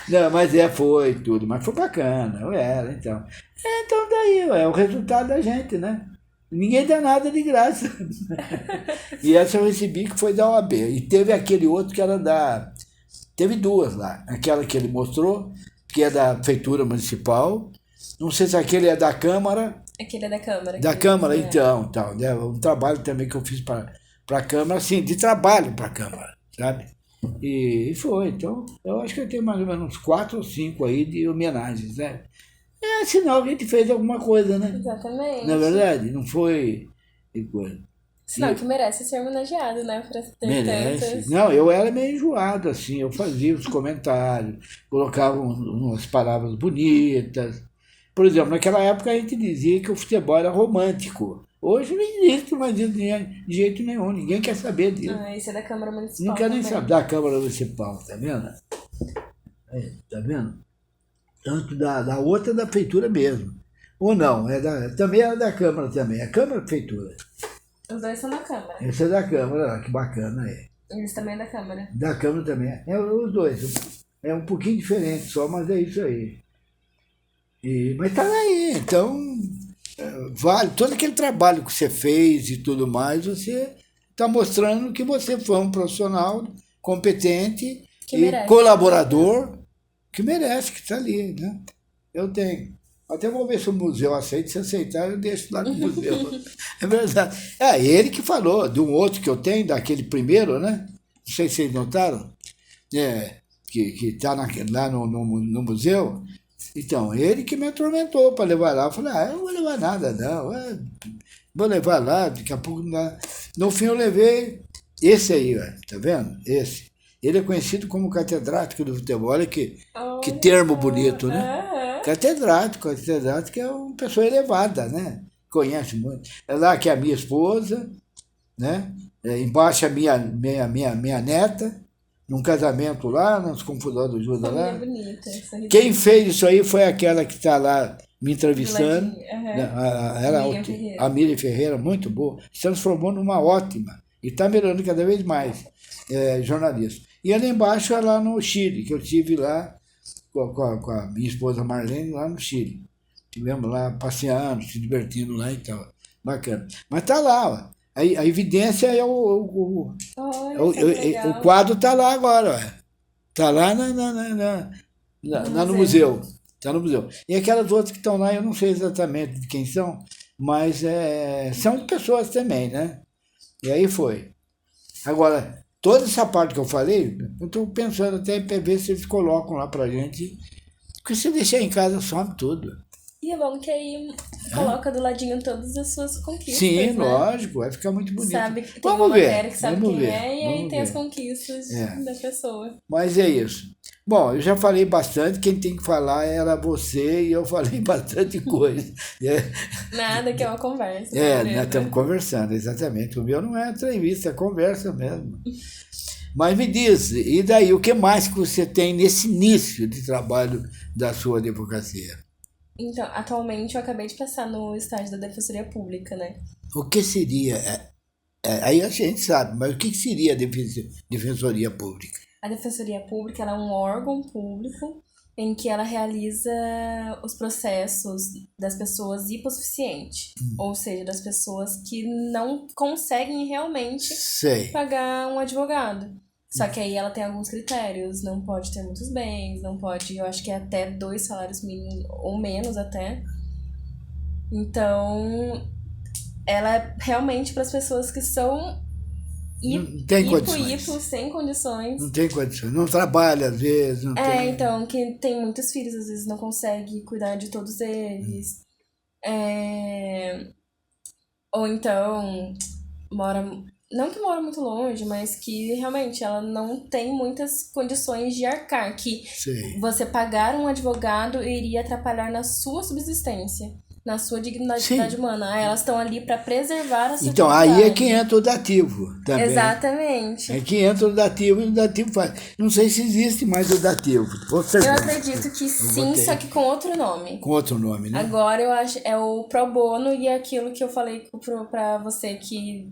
Não, mas foi tudo, mas foi bacana, então. Então daí, é o resultado da gente, né? Ninguém dá nada de graça. E essa eu recebi que foi da OAB. E teve aquele outro que era Teve 2 lá. Aquela que ele mostrou, que é da Prefeitura Municipal. Não sei se aquele é da Câmara. Aquele é da Câmara. Da Câmara, então. É um trabalho também que eu fiz para a Câmara, assim, de trabalho para a Câmara, sabe? E foi. Então, eu acho que eu tenho mais ou menos uns 4 ou 5 aí de homenagens, né? Sinal que a gente fez alguma coisa, né? Exatamente. Na verdade, não foi coisa. Sinal que merece ser homenageado, né? Por ter Merece. tantas. Não, eu era meio enjoado, assim, eu fazia os comentários, colocava umas palavras bonitas. Por exemplo, naquela época a gente dizia que o futebol era romântico. Hoje não existe mais isso de jeito nenhum, ninguém quer saber disso. Esse é da Câmara Municipal. Não quer nem também. saber da Câmara Municipal, tá vendo? Tá vendo? Tanto da outra da Prefeitura mesmo. Ou não, também era da Câmara também, a Câmara Prefeitura. Os 2 são da Câmara. Esse é da Câmara, que bacana é. Esse também é da Câmara. Da Câmara também. Os 2. É um pouquinho diferente só, mas é isso aí. Mas tá aí, então vale todo aquele trabalho que você fez e tudo mais, você está mostrando que você foi um profissional competente Que e merece. colaborador que merece, que está ali, né? Eu tenho. Até vou ver se o museu aceita, se aceitar eu deixo lá no museu. É verdade. Ele que falou de um outro que eu tenho, daquele primeiro, né? Não sei se vocês notaram, que está lá no museu. Então, ele que me atormentou para levar lá. Eu falei, eu não vou levar nada, não. Vou levar lá, daqui a pouco... No fim eu levei esse aí, tá vendo? Esse. Ele é conhecido como catedrático do futebol. Olha que termo bonito, né? Uhum. Catedrático é uma pessoa elevada, né? Conhece muito. É lá que é a minha esposa, né? Embaixo a minha neta, num casamento lá, nas confusões do Judas lá. Bonita, Quem fez isso aí foi aquela que está lá me entrevistando. Uhum. A Miriam Ferreira, muito boa. Se transformou numa ótima. E está melhorando cada vez mais jornalista. E ali embaixo é lá no Chile, que eu estive lá com a minha esposa Marlene, lá no Chile. Estivemos lá passeando, se divertindo lá e tal. Bacana. Mas está lá, ó. A evidência é o quadro está lá agora. Está lá no museu. Está no museu. E aquelas outras que estão lá, eu não sei exatamente de quem são, mas são de pessoas também, né? E aí foi. Agora, toda essa parte que eu falei, eu estou pensando até para ver se eles colocam lá para a gente, porque se deixar em casa some tudo. E é bom que aí coloca do ladinho todas as suas conquistas. Sim, né? lógico, vai ficar muito bonito. Sabe que tem Vamos uma ver, matéria que sabe vamos quem ver, é, e aí vamos tem as ver. conquistas da pessoa. Mas é isso. Bom, eu já falei bastante, quem tem que falar era você e eu falei bastante coisa. Nada, que é uma conversa. Nós estamos conversando, exatamente. O meu não é entrevista, é conversa mesmo. Mas me diz, e daí, o que mais que você tem nesse início de trabalho da sua advocacia? Então, atualmente eu acabei de passar no estágio da Defensoria Pública, né? O que seria? Aí a gente sabe, mas o que seria a Defensoria Pública? A Defensoria Pública ela é um órgão público em que ela realiza os processos das pessoas hipossuficientes, ou seja, das pessoas que não conseguem realmente Sei. pagar um advogado. Só que aí ela tem alguns critérios, não pode ter muitos bens, não pode, eu acho que é até 2 salários mínimos ou menos até. Então, ela é realmente para as pessoas que são Não tem condições. sem condições. Não tem condições. Não trabalha, às vezes. Não tem... Então, que tem muitos filhos, às vezes não consegue cuidar de todos eles. Ou então, não que mora muito longe, mas que realmente ela não tem muitas condições de arcar. Que Sei. você pagar um advogado iria atrapalhar na sua subsistência, na sua dignidade humana. Elas estão ali para preservar a sua Então, dignidade. aí é que entra o dativo também. Exatamente. É que entra o dativo e o dativo faz. Não sei se existe mais o dativo. Eu acredito que sim, só que com outro nome. Com outro nome, né? Agora eu acho é o pro bono e é aquilo que eu falei pra você que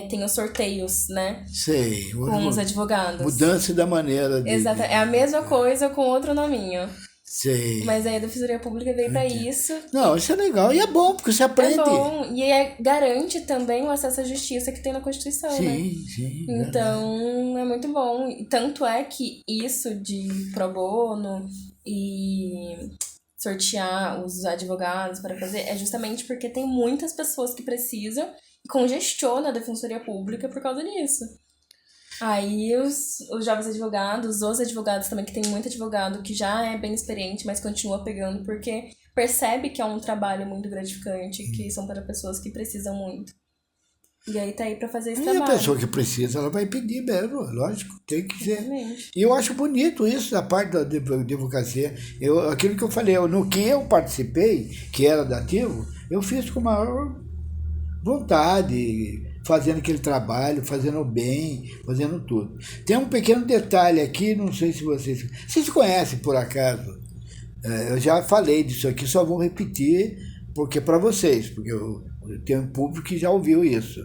tem os sorteios, né? Sei. Com os advogados. Mudança da maneira de... Exato. É a mesma coisa com outro nominho. Sei. Mas aí a Defensoria Pública veio pra isso. Não, isso é legal. E é bom, porque você aprende. É bom. E garante também o acesso à justiça que tem na Constituição, né? Sim. Então, é muito bom. Tanto é que isso de pro bono e sortear os advogados para fazer é justamente porque tem muitas pessoas que precisam e congestiona a Defensoria Pública por causa disso. Aí os jovens advogados, os advogados também, que tem muito advogado que já é bem experiente, mas continua pegando porque percebe que é um trabalho muito gratificante, que são para pessoas que precisam muito. E aí tá aí pra fazer esse trabalho. E a pessoa que precisa, ela vai pedir mesmo, lógico, tem que ser. Exatamente. E eu acho bonito isso, da parte da advocacia. Aquilo que eu falei, no que eu participei, que era dativo, eu fiz com maior vontade, fazendo aquele trabalho, fazendo bem, fazendo tudo. Tem um pequeno detalhe aqui, não sei se vocês conhecem por acaso. Eu já falei disso aqui, só vou repetir porque para vocês, porque eu tenho um público que já ouviu isso.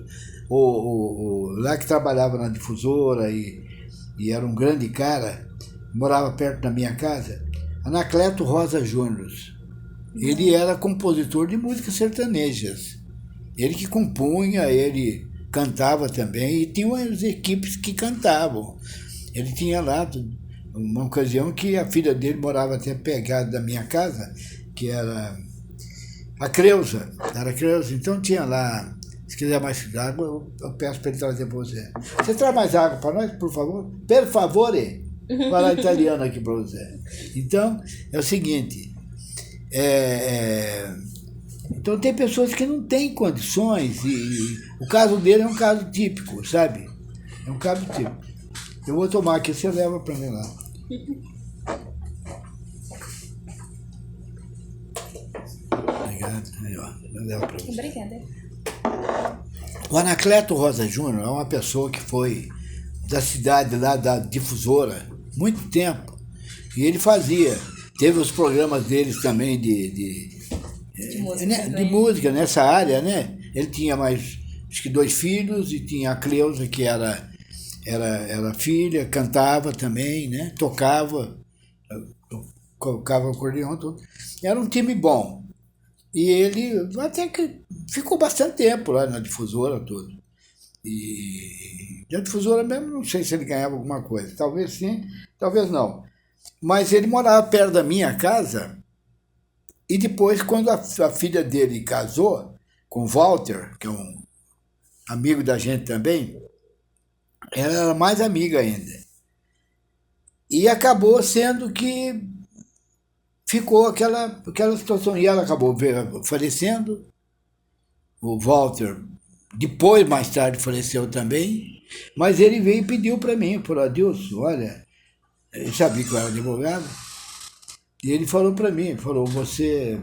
Lá que trabalhava na difusora e era um grande cara, morava perto da minha casa, Anacleto Rosa Júnior. Ele era compositor de músicas sertanejas. Ele que compunha, ele cantava também, e tinha umas equipes que cantavam. Ele tinha lá uma ocasião que a filha dele morava até pegada da minha casa, que era a Creuza. Então tinha lá, se quiser mais água, eu peço para ele trazer para você. Você traz mais água para nós, por favor? Per favore? Falar italiano aqui para você. Então, é o seguinte, então tem pessoas que não têm condições e o caso dele é um caso típico, sabe? É um caso típico. Eu vou tomar aqui, você leva para mim lá. Obrigado. Aí, ó, eu levo para você. Obrigada. O Anacleto Rosa Júnior é uma pessoa que foi da cidade lá da difusora muito tempo. E ele teve os programas deles também de música nessa área, né? Ele tinha mais, acho que 2 filhos, e tinha a Cleusa, que era filha, cantava também, né? Tocava, colocava o acordeão, tudo. Era um time bom. E ele até que ficou bastante tempo lá na difusora, tudo. E na difusora mesmo, não sei se ele ganhava alguma coisa. Talvez sim, talvez não. Mas ele morava perto da minha casa. E depois, quando a filha dele casou com o Walter, que é um amigo da gente também, ela era mais amiga ainda. E acabou sendo que ficou aquela situação. E ela acabou falecendo. O Walter, depois, mais tarde, faleceu também. Mas ele veio e pediu para mim, por Adilson, olha, ele sabia que eu era advogado. E ele falou para mim, você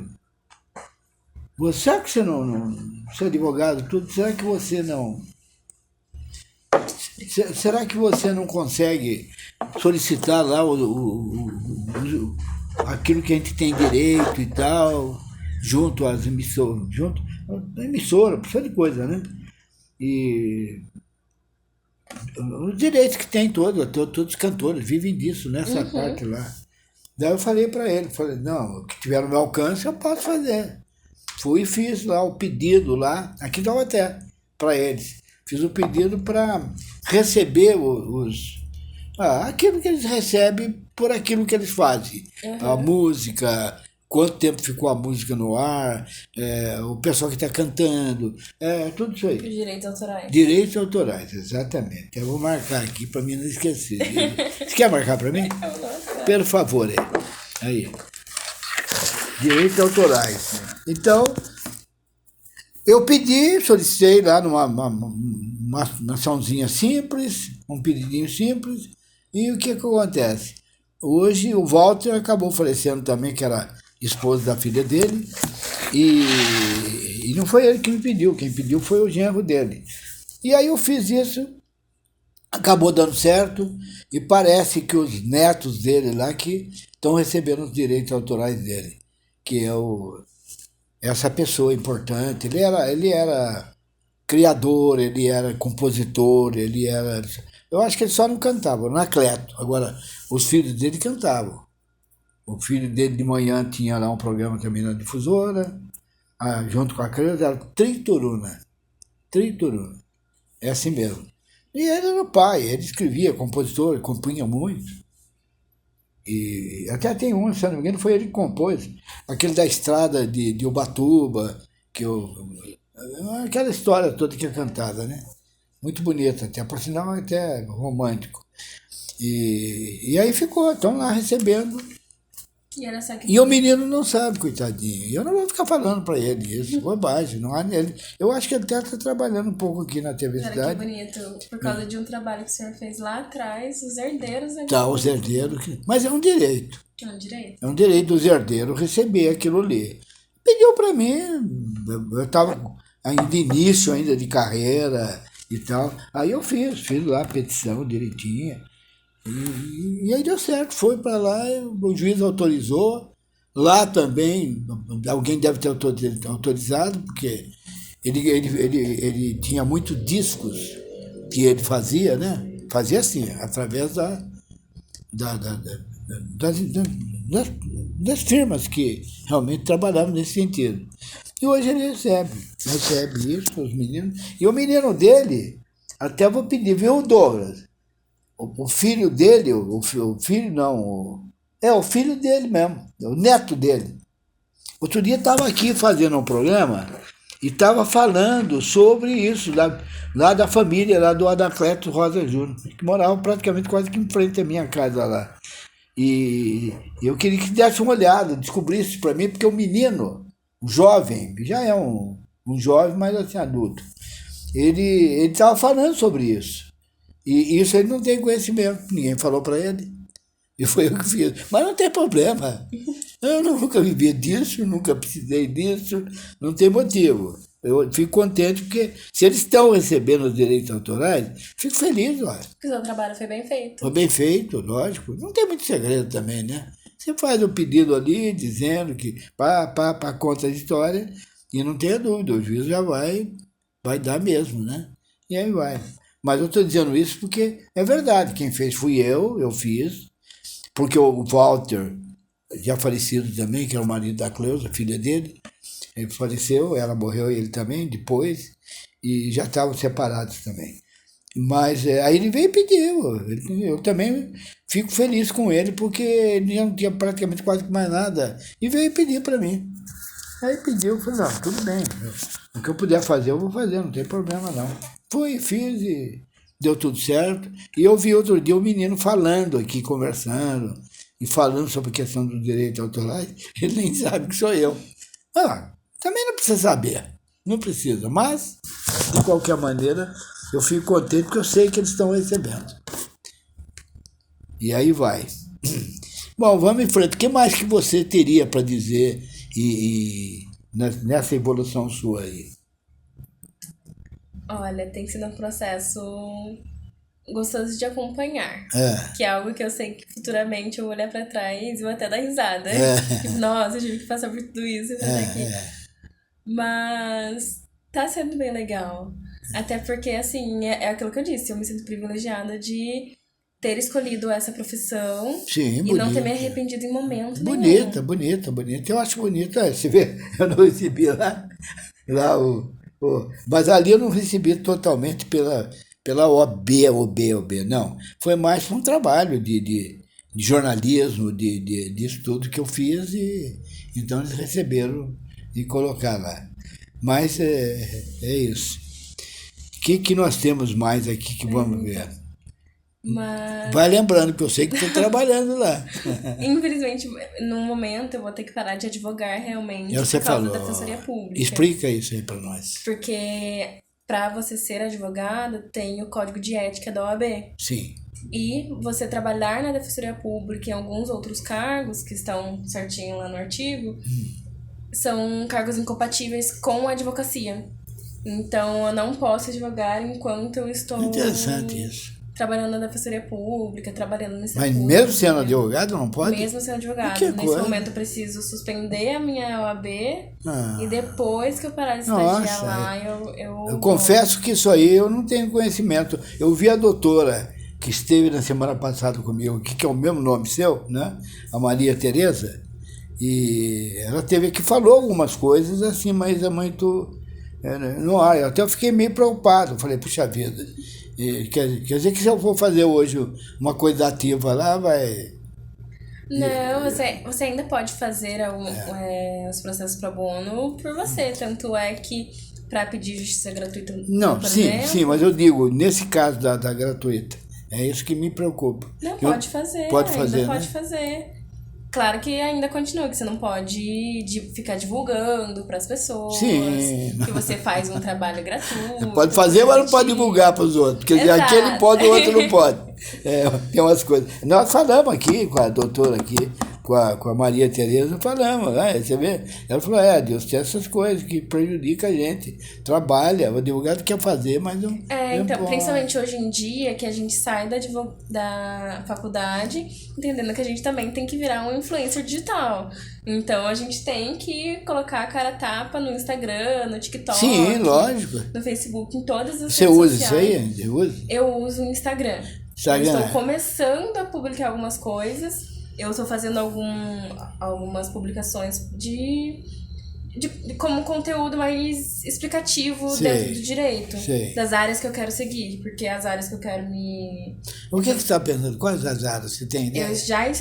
será que você não você é advogado, tudo, será que você não consegue solicitar lá aquilo que a gente tem direito e tal, junto às emissoras, junto à emissora, precisa de coisa, né? E os direitos que tem todos os cantores vivem disso, nessa parte lá. Daí eu falei para ele, não, o que tiver no meu alcance eu posso fazer. Fui e fiz lá o pedido lá, aqui em Taubaté, para eles. Fiz o pedido para receber aquilo que eles recebem por aquilo que eles fazem. A música, quanto tempo ficou a música no ar, o pessoal que está cantando, tudo isso aí. Os direitos autorais. Direitos autorais, exatamente. Eu vou marcar aqui para mim não esquecer. Você quer marcar para mim? Por favor, aí. Direitos autorais. Então, eu pedi, solicitei lá uma açãozinha simples, um pedidinho simples, e o que acontece? Hoje o Walter acabou falecendo também, que era esposo da filha dele, e não foi ele que me pediu, quem pediu foi o genro dele. E aí eu fiz isso, acabou dando certo, e parece que os netos dele lá que estão recebendo os direitos autorais dele, que é essa pessoa importante. Ele era criador, ele era compositor, ele era... Eu acho que ele só não cantava, Anacleto. Agora, os filhos dele cantavam. O filho dele de manhã tinha lá um programa também na difusora, junto com a criança, era Trituruna. É assim mesmo. E ele era o pai, ele escrevia, compositor, ele compunha muito. E até tem um, se não me engano, foi ele que compôs, aquele da estrada de Ubatuba, aquela história toda que é cantada, né? Muito bonita, até, por sinal, até romântico. E aí ficou, estão lá recebendo. E o menino não sabe, coitadinho. E eu não vou ficar falando para ele isso, bobagem, não há nele. Eu acho que ele até está trabalhando um pouco aqui na TV Cara, Cidade. que bonito. Por causa de um trabalho que o senhor fez lá atrás, os herdeiros... Os herdeiros. Mas é um direito. É um direito? É um direito dos herdeiros receber aquilo ali. Pediu para mim, eu estava ainda início ainda de carreira e tal. Aí eu fiz lá a petição direitinha. E aí deu certo, foi para lá, o juiz autorizou. Lá também, alguém deve ter autorizado, porque ele tinha muitos discos que ele fazia, né? Fazia assim, através das firmas que realmente trabalhavam nesse sentido. E hoje ele recebe isso, os meninos. E o menino dele, até vou pedir, viu, Douglas? O filho dele, o filho não, o filho dele mesmo, o neto dele. Outro dia estava aqui fazendo um programa e estava falando sobre isso, lá da família, lá do Anacleto Rosa Júnior, que morava praticamente quase que em frente à minha casa lá. E eu queria que desse uma olhada, descobrisse para mim, porque o menino, um jovem, já é um jovem, mas assim, adulto, ele estava falando sobre isso. E isso ele não tem conhecimento, ninguém falou para ele. E foi eu que fiz. Mas não tem problema. Eu nunca vivi disso, nunca precisei disso, não tem motivo. Eu fico contente porque se eles estão recebendo os direitos autorais, fico feliz, olha. Porque o seu trabalho foi bem feito. Foi bem feito, lógico. Não tem muito segredo também, né? Você faz o pedido ali, dizendo que conta a história, e não tenha dúvida, o juiz já vai dar mesmo, né? E aí vai. Mas eu estou dizendo isso porque é verdade, quem fez fui eu fiz, porque o Walter, já falecido também, que era o marido da Cleusa, filha dele, ele faleceu, ela morreu, ele também, depois, e já estavam separados também. Mas aí ele veio e pediu, eu também fico feliz com ele, porque ele não tinha praticamente quase mais nada, e veio pedir para mim. Aí pediu, eu falei, não, tudo bem, o que eu puder fazer, eu vou fazer, não tem problema não. Fui, fiz e deu tudo certo. E eu vi outro dia o menino falando aqui, conversando, e falando sobre a questão dos direitos autorais, ele nem sabe que sou eu. Também não precisa saber, não precisa, mas, de qualquer maneira, eu fico contente porque eu sei que eles estão recebendo. E aí vai. Bom, vamos em frente. O que mais que você teria para dizer nessa evolução sua aí? Olha, tem sido um processo gostoso de acompanhar. Que é algo que eu sei que futuramente eu vou olhar pra trás e vou até dar risada. Tipo, nossa, eu tive que passar por tudo isso pra estar aqui. Mas tá sendo bem legal. Até porque, assim, é aquilo que eu disse, eu me sinto privilegiada de ter escolhido essa profissão. Sim, e não ter me arrependido em momento nenhum. Bonita. Eu acho bonita. Você vê, eu não recebi lá mas ali eu não recebi totalmente pela OB, não. Foi mais um trabalho de jornalismo, de estudo que eu fiz, e então eles receberam e colocaram lá. Mas é isso. O que nós temos mais aqui que vamos ver? Mas... Vai lembrando que eu sei que estou trabalhando lá. Infelizmente, no momento, eu vou ter que parar de advogar realmente Você por causa falou. da Defensoria Pública. Explica isso aí para nós. Porque para você ser advogado, tem o Código de Ética da OAB. Sim. E você trabalhar na Defensoria Pública e em alguns outros cargos, que estão certinho lá no artigo, são cargos incompatíveis com a advocacia. Então, eu não posso advogar enquanto eu estou... Interessante isso. Trabalhando na Defensoria Pública, trabalhando no Ministério Mas Público. mesmo sendo advogado, não pode? Mesmo sendo advogado. Que Nesse coisa. momento eu preciso suspender a minha OAB e depois que eu parar de Nossa, estagiar lá, eu confesso que isso aí eu não tenho conhecimento. Eu vi a doutora que esteve na semana passada comigo, que é o mesmo nome seu, né? A Maria Tereza, e ela teve que falou algumas coisas assim, mas é muito... no ar. Até eu fiquei meio preocupado. Falei, puxa vida, quer dizer que se eu for fazer hoje uma coisa ativa lá, vai... Não, você ainda pode fazer os processos pro bono por você. Tanto é que para pedir justiça gratuita, Não, por sim, exemplo, sim, mas eu digo, nesse caso da gratuita, é isso que me preocupa. Não, pode fazer. Pode ainda fazer, pode né? fazer. Claro que ainda continua, que você não pode ficar divulgando para as pessoas. Sim. Que você faz um trabalho gratuito. Pode fazer, mas não pode divulgar para os outros, porque Exato. aquele pode, o outro não pode. Tem umas coisas. Nós falamos aqui com a doutora aqui, com a Maria Tereza, falamos, né? Você vê? Ela falou, Deus, tem essas coisas que prejudicam a gente. Trabalha, o advogado quer fazer, mas não... Então, principalmente hoje em dia, que a gente sai da faculdade, entendendo que a gente também tem que virar um influencer digital. Então, a gente tem que colocar a cara a tapa no Instagram, no TikTok. Sim, lógico. No Facebook, em todas as Você redes usa sociais. isso aí? Você usa? Eu uso o Instagram. Eu estou começando a publicar algumas coisas. Eu estou fazendo algumas publicações como conteúdo mais explicativo dentro do direito. Das áreas que eu quero seguir. Porque as áreas que eu quero me... O que você está pensando? Quais as áreas você tem ideia?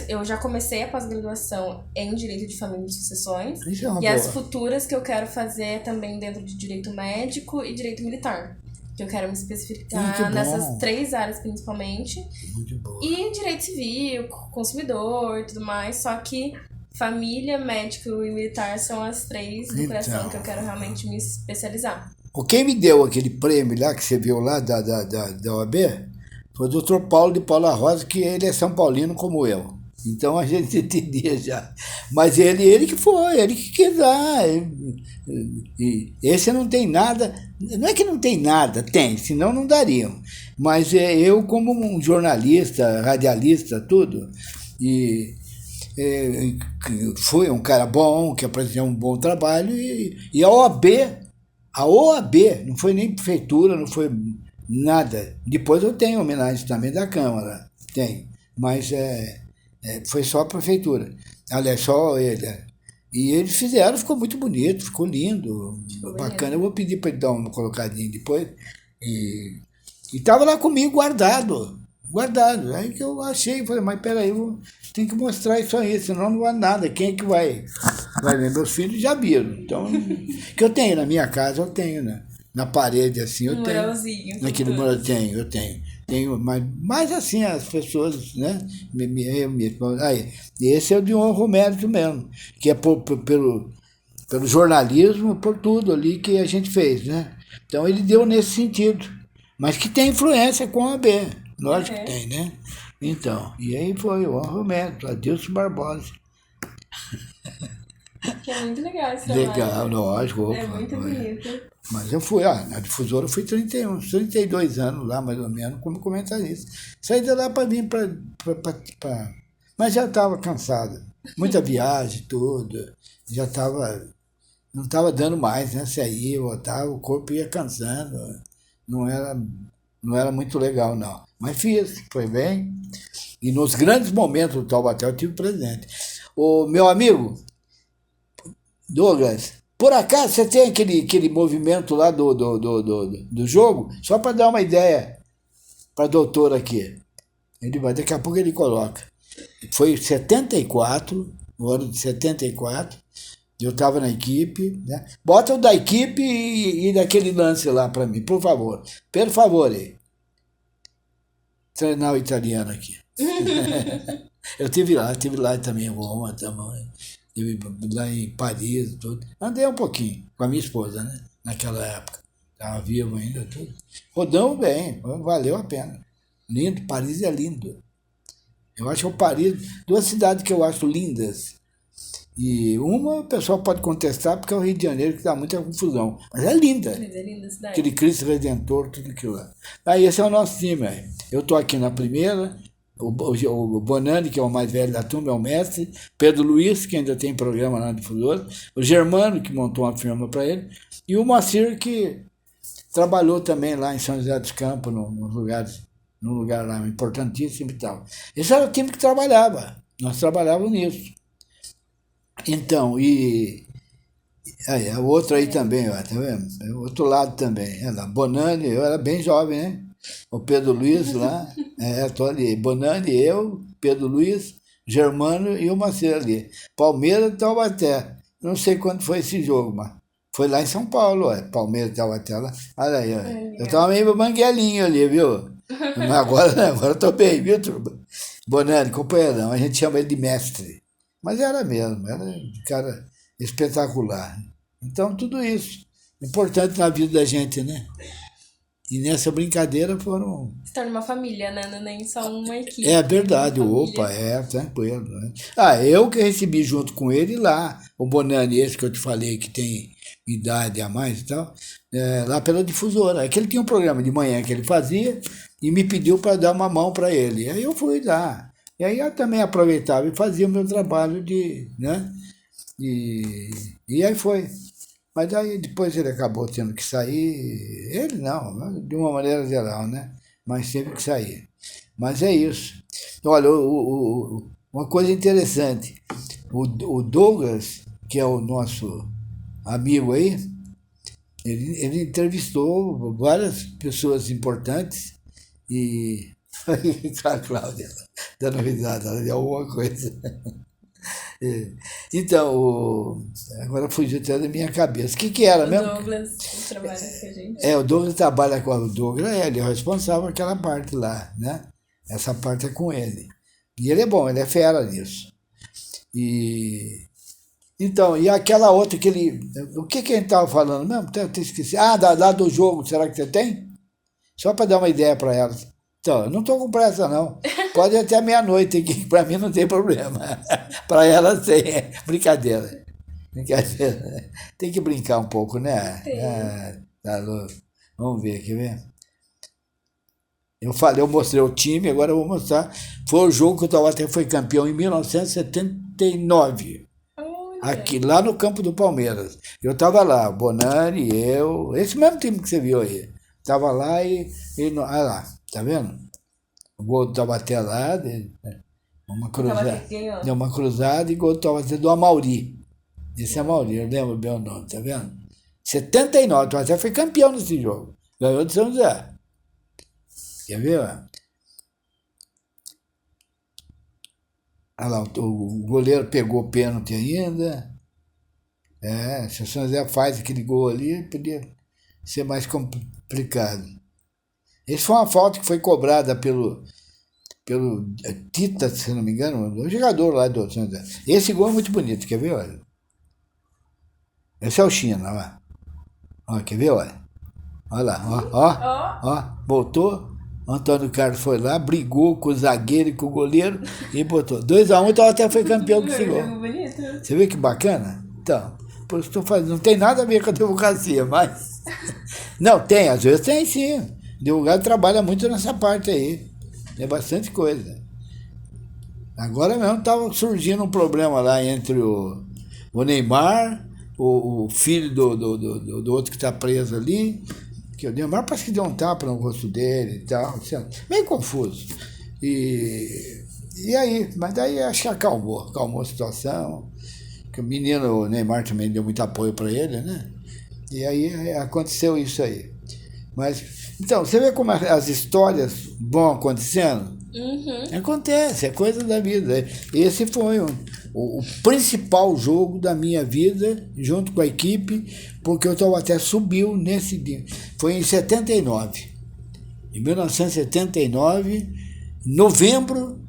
Eu já comecei a pós-graduação em Direito de Família e Sucessões. Isso é uma E boa. as futuras que eu quero fazer também dentro de Direito Médico e Direito Militar. Que eu quero me especificar nessas 3 áreas principalmente. Muito bom. E direito civil, consumidor e tudo mais. Só que família, médico e militar são as 3 do coração que eu quero realmente me especializar. Quem me deu aquele prêmio lá, que você viu lá da OAB, foi o Dr. Paulo de Paula Rosa, que ele é São Paulino como eu. Então a gente entendia já. Mas ele que foi, ele que quis dar. E esse não tem nada. Não é que não tem nada, tem, senão não dariam. Mas eu, como um jornalista, radialista, tudo, e foi um cara bom, que apresentou um bom trabalho, e a OAB, não foi nem prefeitura, não foi nada. Depois eu tenho homenagem também da Câmara, tem, mas foi só a prefeitura. Aliás, só ele. E eles fizeram, ficou muito bonito, ficou lindo, bacana. Eu vou pedir para ele dar uma colocadinha depois. E estava lá comigo guardado. Aí que eu achei, falei, mas peraí, tem que mostrar isso aí, senão não vai nada. Quem é que vai ver? Meus filhos já viram. Então, que eu tenho na minha casa, eu tenho, né? Na parede, assim, eu tenho. Muralzinho. Naquele mural eu tenho. Mas assim, as pessoas, né? Aí, esse é o de honra ao mérito mesmo, que é pelo jornalismo, por tudo ali que a gente fez, né? Então ele deu nesse sentido, mas que tem influência com a AB, lógico que tem, né? Então, e aí foi o honra ao mérito, Adilson Barbosa. Que é muito legal esse trabalho. Legal, lógico. É muito bonito. Mas eu fui, na Difusora eu fui 32 anos lá, mais ou menos, como comentarista. Saí de lá para vir para... Mas já estava cansado. Muita viagem, tudo. Já estava... Não estava dando mais, né? Saía, voltava, o corpo ia cansando. Não era muito legal, não. Mas fiz, foi bem. E nos grandes momentos do Taubaté eu tive presente. O meu amigo, Douglas, por acaso você tem aquele movimento lá do jogo? Só para dar uma ideia para a doutora aqui. Daqui a pouco ele coloca. Foi 74, no ano de 74, eu estava na equipe, né? Bota o da equipe e daquele lance lá para mim, por favor. Por favor, aí. Treinar o italiano aqui. Eu tive lá também em Roma, estive lá em Paris, tudo. Andei um pouquinho com a minha esposa, né? Naquela época. Estava vivo ainda, tudo. Rodamos bem, valeu a pena. Lindo, Paris é lindo. Eu acho que o Paris, duas cidades que eu acho lindas. E uma o pessoal pode contestar porque é o Rio de Janeiro que dá muita confusão. Mas é linda. Mas é linda a cidade. Aquele Cristo Redentor, tudo aquilo lá. Aí esse é o nosso time. Aí. Eu estou aqui na primeira, o Bonani, que é o mais velho da turma, é o mestre, Pedro Luiz, que ainda tem programa lá na Difusora, o Germano, que montou uma firma para ele, e o Moacir, que trabalhou também lá em São José dos Campos, num lugar lá importantíssimo e tal. Esse era o time que trabalhava. Nós trabalhávamos nisso. Então, aí, o outro aí também, ó, tá vendo? O outro lado também. Bonani, eu era bem jovem, né? O Pedro Luiz lá, tô ali. Bonani, eu, Pedro Luiz, Germano e o Macedo ali. Palmeiras e Taubaté. Não sei quando foi esse jogo, mas foi lá em São Paulo, Palmeiras e Taubaté lá. Olha aí, ó. Eu tava meio banguelinho ali, viu? Mas agora eu tô bem, viu, turma? Bonani, companheirão, a gente chama ele de mestre. Mas era mesmo, era um cara espetacular. Então, tudo isso. Importante na vida da gente, né? E nessa brincadeira foram... Se torna uma família, né? Não é nem só uma equipe. É verdade, opa, tranquilo. Né? Eu que recebi junto com ele lá, o Bonani, esse que eu te falei, que tem idade a mais e tal, lá pela Difusora. É que ele tinha um programa de manhã que ele fazia e me pediu para dar uma mão para ele. Aí eu fui lá. E aí eu também aproveitava e fazia o meu trabalho né? E aí foi. Mas aí depois ele acabou tendo que sair. Ele não, de uma maneira geral, né? Mas teve que sair. Mas é isso. Olha, uma coisa interessante. O Douglas, que é o nosso amigo aí, ele entrevistou várias pessoas importantes e... a Cláudia dando risada, ela deu alguma coisa. Então, agora fugiu até da minha cabeça. O que era mesmo? O Douglas trabalha com a gente. O Douglas trabalha com o Douglas, ele é o responsável por aquela parte lá, né? Essa parte é com ele. E ele é bom, ele é fera nisso. Então, e aquela outra que ele... O que a gente estava falando mesmo? Eu esqueci. Lá do jogo, será que você tem? Só para dar uma ideia para ela. Então, eu não estou com pressa, não. Pode ir até meia-noite aqui, para mim não tem problema. Para ela tem, brincadeira. Tem que brincar um pouco, né? Tá louco. Vamos ver, quer ver? Eu mostrei o time, agora eu vou mostrar. Foi o jogo que o Taubaté foi campeão em 1979. Aqui, lá no campo do Palmeiras. Eu estava lá, Bonani, eu, esse mesmo time que você viu aí. Estava lá e olha lá, tá vendo? O gol do Taubaté lá, uma cruzada e gol do Taubaté do Amauri. Esse é Amauri, eu lembro bem o nome, tá vendo? 79, o Taubaté foi campeão nesse jogo. Ganhou de São José. Quer ver? Olha lá, o goleiro pegou o pênalti ainda. Se o São José faz aquele gol ali, podia ser mais complicado. Esse foi uma falta que foi cobrada pelo Tita, se não me engano, o jogador lá do São José. Esse gol é muito bonito, quer ver? Olha. Esse é o China, ó. Quer ver? Olha lá, ó, voltou. O Antônio Carlos foi lá, brigou com o zagueiro e com o goleiro e botou. 2-1, então até foi campeão com esse gol. Você vê que bacana? Então, por isso estou fazendo. Não tem nada a ver com a advocacia, mas. Não, tem, às vezes tem sim. O advogado trabalha muito nessa parte aí. Tem bastante coisa. Agora mesmo estava surgindo um problema lá entre o Neymar, o filho do outro que está preso ali, que o Neymar parece que deu um tapa no rosto dele e tal, meio confuso. E aí, mas daí acho que acalmou a situação, que o menino, o Neymar também deu muito apoio para ele, né? E aí aconteceu isso aí. Mas, então, você vê como as histórias vão acontecendo? Uhum. Acontece, é coisa da vida. Esse foi o principal jogo da minha vida, junto com a equipe, porque o Taubaté subiu nesse dia. Foi em 79. Em 1979, novembro,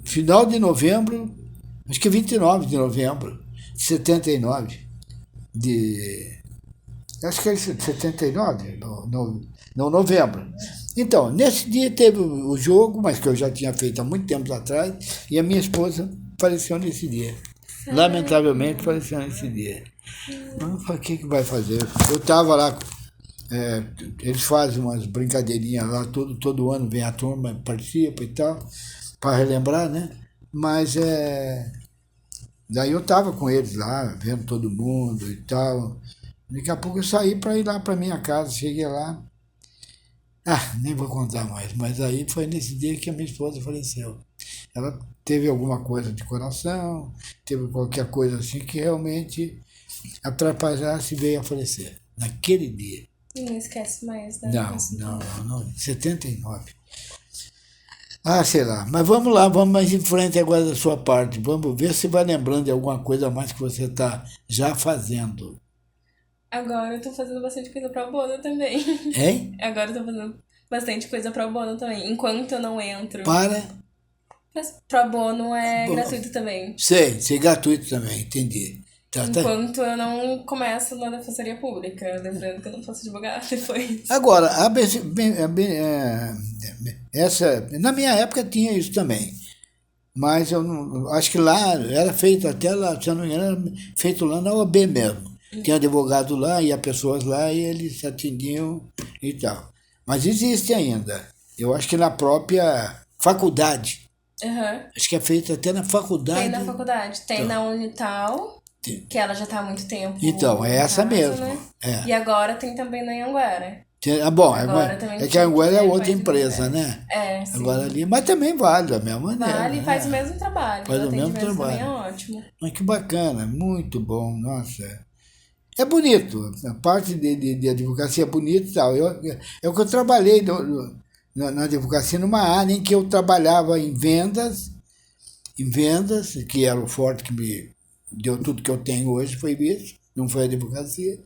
final de novembro, acho que 29 de novembro de 79. Acho que é 79, no novembro. Então, nesse dia teve o jogo, mas que eu já tinha feito há muito tempo atrás, e a minha esposa faleceu nesse dia. Lamentavelmente faleceu nesse dia. Eu falei, o que vai fazer? Eu estava lá, eles fazem umas brincadeirinhas lá, todo ano vem a turma, participa e tal, para relembrar, né? Mas daí eu estava com eles lá, vendo todo mundo e tal. Daqui a pouco eu saí para ir lá para minha casa, cheguei lá. Nem vou contar mais, mas aí foi nesse dia que a minha esposa faleceu. Ela teve alguma coisa de coração, teve qualquer coisa assim que realmente atrapalhasse e veio a falecer. Naquele dia. E não esquece mais, né? Não, 79. Sei lá. Mas vamos lá, vamos mais em frente agora da sua parte. Vamos ver se vai lembrando de alguma coisa a mais que você está já fazendo. Agora eu tô fazendo bastante coisa pro bono também. Hein? Agora eu tô fazendo bastante coisa pro bono também. Enquanto eu não entro. Pro bono é gratuito também. Sei gratuito também, entendi. Enquanto eu não começo na defensoria pública. Lembrando que eu não faço advogado depois. Agora, na minha época tinha isso também. Mas eu não, acho que lá era feito até lá, se eu não me engano, era feito lá na OAB mesmo. Tinha advogado lá, ia pessoas lá e eles atendiam e tal. Mas existe ainda. Eu acho que na própria faculdade. Uhum. Acho que é feito até na faculdade. Tem na faculdade. Tem na Unital, que ela já está há muito tempo. Então, é essa casa, mesmo. Né? É. E agora tem também na Anhanguera. Bom, Agora que a Anhanguera é outra empresa, né? Sim. Agora ali, mas também vale da mesma maneira. Vale, faz o mesmo trabalho. Faz o mesmo trabalho. Também é ótimo. Mas que bacana, muito bom, nossa. É bonito, a parte de advocacia é bonita e tal. É o que eu trabalhei na advocacia numa área em que eu trabalhava em vendas, que era o forte que me deu tudo que eu tenho hoje, foi isso, não foi a advocacia.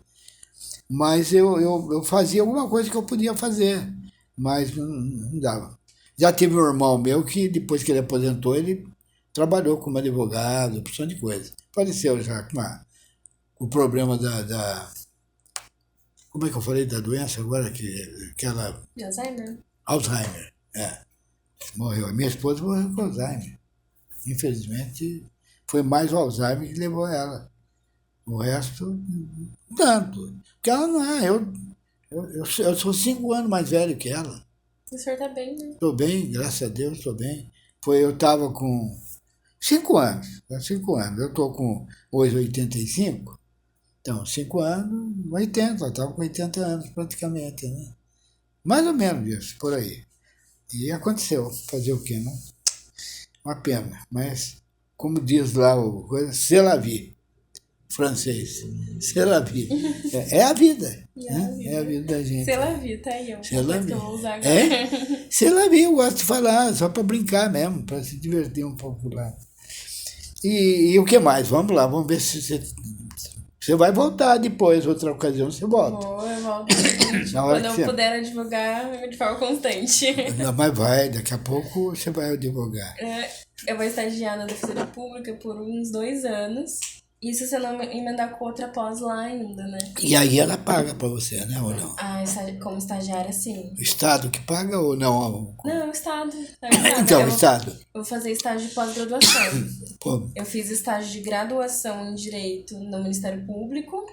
Mas eu fazia alguma coisa que eu podia fazer, mas não dava. Já tive um irmão meu que, depois que ele aposentou, ele trabalhou como advogado, opção de coisa. Faleceu já com o problema como é que eu falei da doença agora? Aquela... De Alzheimer? Alzheimer, morreu. A minha esposa morreu com Alzheimer. Infelizmente, foi mais o Alzheimer que levou ela. O resto, tanto. Porque ela não é. Eu sou 5 anos mais velho que ela. O senhor tá bem, né? Estou bem, graças a Deus, estou bem. Eu estava com 5 anos. 5 anos. Eu estou com hoje 85. Então, 5 anos, 80. Eu estava com 80 anos praticamente, né? Mais ou menos isso, por aí. E aconteceu. Fazer o quê, né? Uma pena. Mas, como diz lá o coisa, c'est la vie. Francês. C'est la vie. É a vida. É a vida da gente. C'est la vie, tá aí. C'est la vie. Que eu vou usar agora. C'est la vie, eu gosto de falar, só para brincar mesmo, para se divertir um pouco lá. E o que mais? Vamos lá, vamos ver se você vai voltar depois, outra ocasião você volta. Eu volto. Quando eu puder advogar de forma constante. Mas vai, daqui a pouco você vai advogar. Eu vou estagiar na Defensoria Pública por uns 2 anos. E se você não emendar com outra pós lá ainda, né? E aí ela paga para você, né, ou não? Ah, como estagiária, sim. O Estado que paga ou não? Não, é o Estado. É o Estado. Então, o Estado. Eu vou fazer estágio de pós-graduação. Pô, Eu fiz estágio de graduação em Direito no Ministério Público.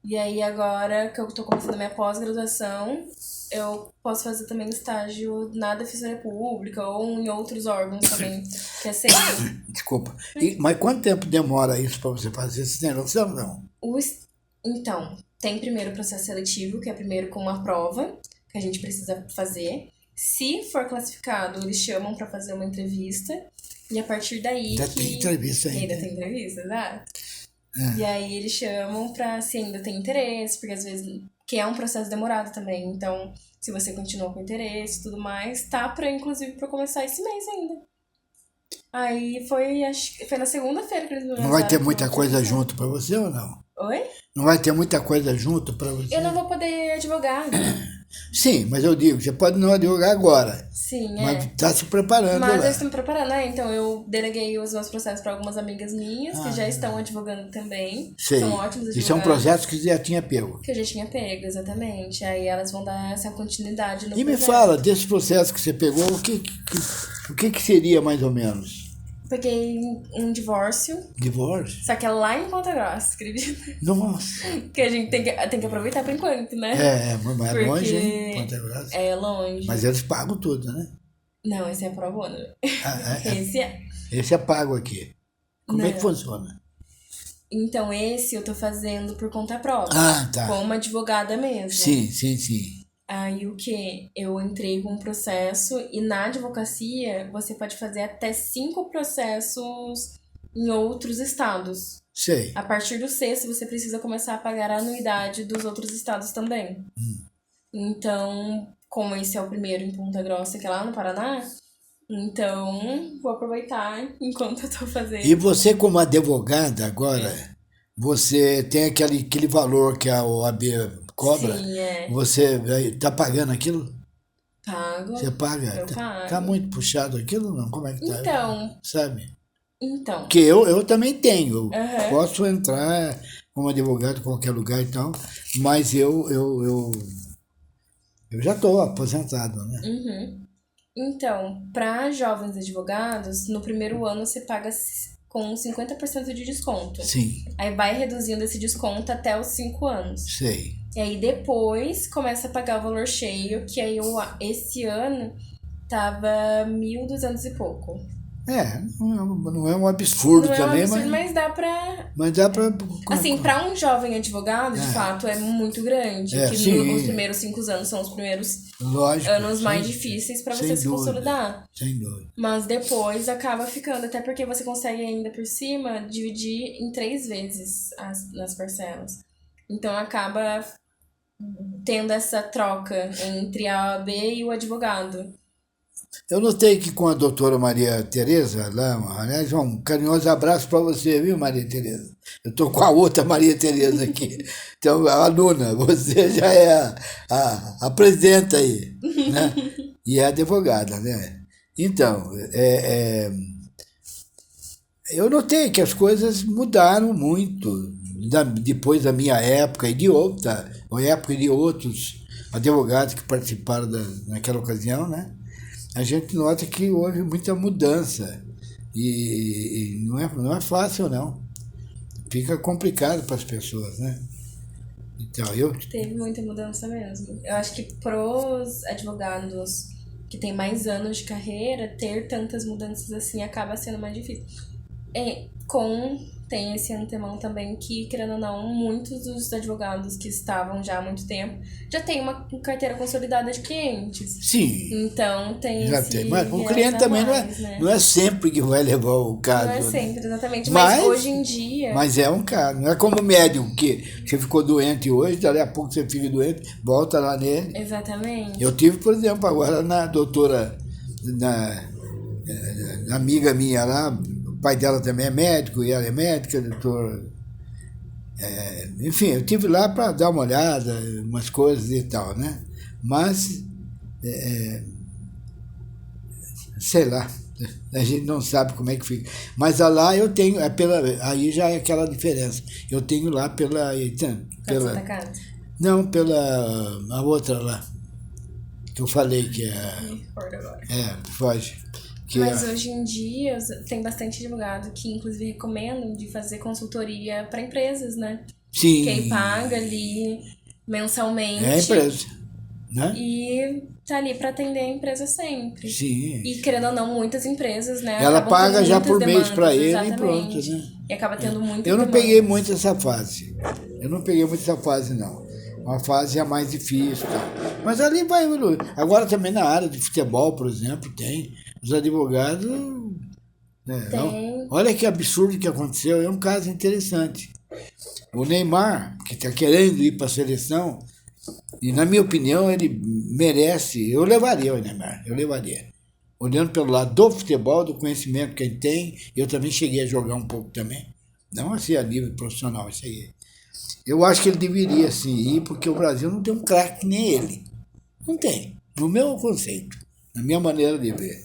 E aí, agora que eu tô começando a minha pós-graduação, eu posso fazer também estágio na Defensoria Pública ou em outros órgãos também, que é sempre. desculpa. Mas quanto tempo demora isso para você fazer? Você tem noção, não? Então, tem primeiro o processo seletivo, que é primeiro com uma prova, que a gente precisa fazer. Se for classificado, eles chamam para fazer uma entrevista. E a partir daí Tem entrevista ainda. Ainda tem entrevista, exato. E aí eles chamam pra se ainda tem interesse, porque às vezes, que é um processo demorado também, então se você continua com interesse e tudo mais, tá inclusive pra começar esse mês ainda. Aí acho que foi na segunda-feira que eles me Não vai ter lançaram muita pra coisa começar. junto para você ou não? Oi? Não vai ter muita coisa junto para você? Eu não vou poder advogar. Sim, mas eu digo, você pode não advogar agora, Sim, mas está se preparando Mas lá. eu estou me preparando, né? Então eu deleguei os meus processos para algumas amigas minhas, que já estão advogando também. Sei. São ótimos advogados. Isso é um processo que você já tinha pego. Que eu já tinha pego, exatamente. Aí elas vão dar essa continuidade no E me processo. fala, desse processo que você pegou, o que seria mais ou menos? Peguei um divórcio, Divórcio? só que é lá em Ponta Grossa, acredita? Nossa! Que a gente tem que aproveitar por enquanto, né? Mas é Porque longe, hein? Ponta Grossa. É longe. Mas eles pagam tudo, né? Não, esse é pro bono. Esse é. Esse é pago aqui. Como é que Não. funciona? Então, esse eu tô fazendo por conta própria. Ah, tá. Com uma advogada mesmo. Sim. Aí o que? Eu entrei com um processo e na advocacia você pode fazer até 5 processos em outros estados. Sei. A partir do sexto você precisa começar a pagar a anuidade dos outros estados também. Então, como esse é o primeiro em Ponta Grossa, que é lá no Paraná, então vou aproveitar enquanto eu tô fazendo. E você, como advogada agora, você tem aquele valor que a OAB cobra? Sim, é. Você está pagando aquilo? Pago. Você paga? Eu pago. Tá muito puxado aquilo não? Como é que tá? Então. Sabe? Então. Porque eu também tenho. Uhum. Posso entrar como advogado em qualquer lugar e tal, mas eu já estou aposentado, né? Uhum. Então, para jovens advogados, no primeiro ano você paga com 50% de desconto. Sim, Aí vai reduzindo esse desconto até os 5 anos. sei. E aí depois começa a pagar o valor cheio, que aí esse ano tava 1.200 e pouco. Não é um absurdo Não também, é um absurdo, mas dá pra... mas dá para... Assim, pra um jovem advogado, de fato, é muito grande. Que sim. os primeiros 5 anos são os primeiros Lógico, anos mais sem- difíceis pra sem você se dúvida. consolidar. Sem dúvida. Mas depois acaba ficando, até porque você consegue ainda por cima dividir em 3 vezes nas parcelas. Então acaba tendo essa troca entre a OAB e o advogado. Eu notei que com a doutora Maria Tereza, lá, aliás, um carinhoso abraço para você, viu, Maria Tereza? Eu estou com a outra Maria Tereza aqui. Então, a aluna, você já é a presidenta aí, né? E é advogada, né? Então, eu notei que as coisas mudaram muito depois da minha época e de outra, a época de outros advogados que participaram naquela ocasião, né? A gente nota que houve muita mudança e não é fácil, não. Fica complicado para as pessoas, né? Então, Teve muita mudança mesmo. Eu acho que pros advogados que têm mais anos de carreira, ter tantas mudanças assim acaba sendo mais difícil. Tem esse antemão também que, querendo ou não, muitos dos advogados que estavam já há muito tempo já têm uma carteira consolidada de clientes. sim, Então tem já esse tem. Mas o viés cliente a também mais, né? não é sempre que vai levar o caso. Não é né? sempre, exatamente. Mas- Mas hoje em dia... Mas é um caso. Não é como o médico, que você ficou doente hoje, dali a pouco você fica doente, volta lá nele. Exatamente. Eu tive, por exemplo, agora na doutora, na amiga minha lá, o pai dela também é médico, e ela é médica, doutor. Enfim, eu tive lá para dar uma olhada, umas coisas e tal, né? Mas, sei lá, A gente não sabe como é que fica. Mas lá eu tenho, aí já é aquela diferença. Eu tenho lá pela Santa Casa? não, pela a outra lá, que eu falei que é. Me recordo agora. Foge. Mas hoje em dia tem bastante advogado que inclusive recomendam de fazer consultoria para empresas, né? Sim. Que aí paga ali mensalmente. É a empresa, né? E tá ali para atender a empresa sempre. Sim. E querendo ou não, muitas empresas, né? Ela acabam paga tendo já muitas por mês demandas, para ele exatamente. e pronto, né? E acaba tendo muitas Eu não demandas. peguei muito essa fase. Eu não peguei muito essa fase, não. Uma fase é mais difícil. Tá? Mas ali vai evoluir. Agora também na área de futebol, por exemplo, tem. Os advogados. Tem. Olha que absurdo que aconteceu. É um caso interessante. O Neymar, que está querendo ir para a seleção, e na minha opinião ele merece. Eu levaria o Neymar, eu levaria. Olhando pelo lado do futebol, do conhecimento que ele tem, eu também cheguei a jogar um pouco também. Não assim a nível profissional, isso aí. Eu acho que ele deveria sim ir, porque o Brasil não tem um craque que nem ele. Não tem. No meu conceito, na minha maneira de ver.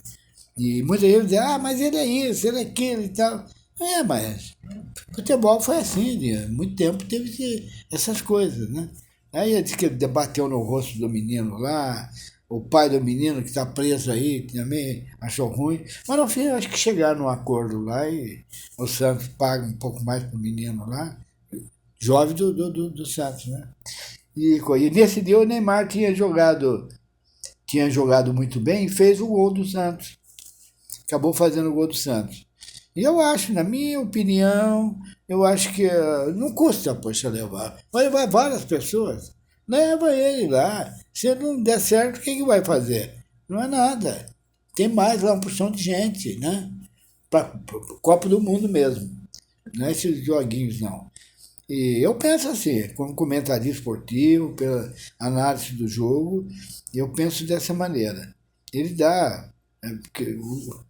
E muita gente diz, mas ele é isso, ele é aquilo e tal. Mas futebol foi assim, há muito tempo teve essas coisas, né? Aí ele disse que ele debateu no rosto do menino lá, o pai do menino que está preso aí também achou ruim. Mas no fim, acho que chegaram num acordo lá e o Santos paga um pouco mais para o menino lá, jovem do Santos, né? E nesse dia o Neymar tinha jogado muito bem e fez o gol do Santos. Acabou fazendo o gol do Santos. E eu acho, na minha opinião, eu acho que não custa, poxa, levar. Vai levar várias pessoas. Leva ele lá. Se não der certo, o que vai fazer? Não é nada. Tem mais lá uma porção de gente, né? Para o Copa do Mundo mesmo. Não é esses joguinhos, não. E eu penso assim, como comentarista esportivo, pela análise do jogo, eu penso dessa maneira. Ele dá. Porque,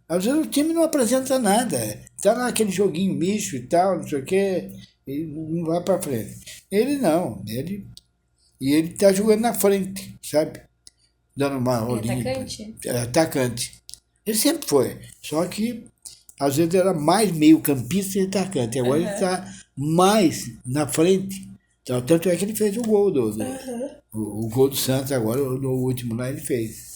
às vezes o time não apresenta nada. Está lá aquele joguinho misto e tal, não sei o quê, e não vai para frente. Ele não. Ele está jogando na frente, sabe? Dando uma olhinha. Atacante? Atacante. Ele sempre foi. Só que, às vezes, era mais meio campista e atacante. Agora ele está mais na frente. Então, tanto é que ele fez o gol o gol do Santos agora, no último lá, ele fez.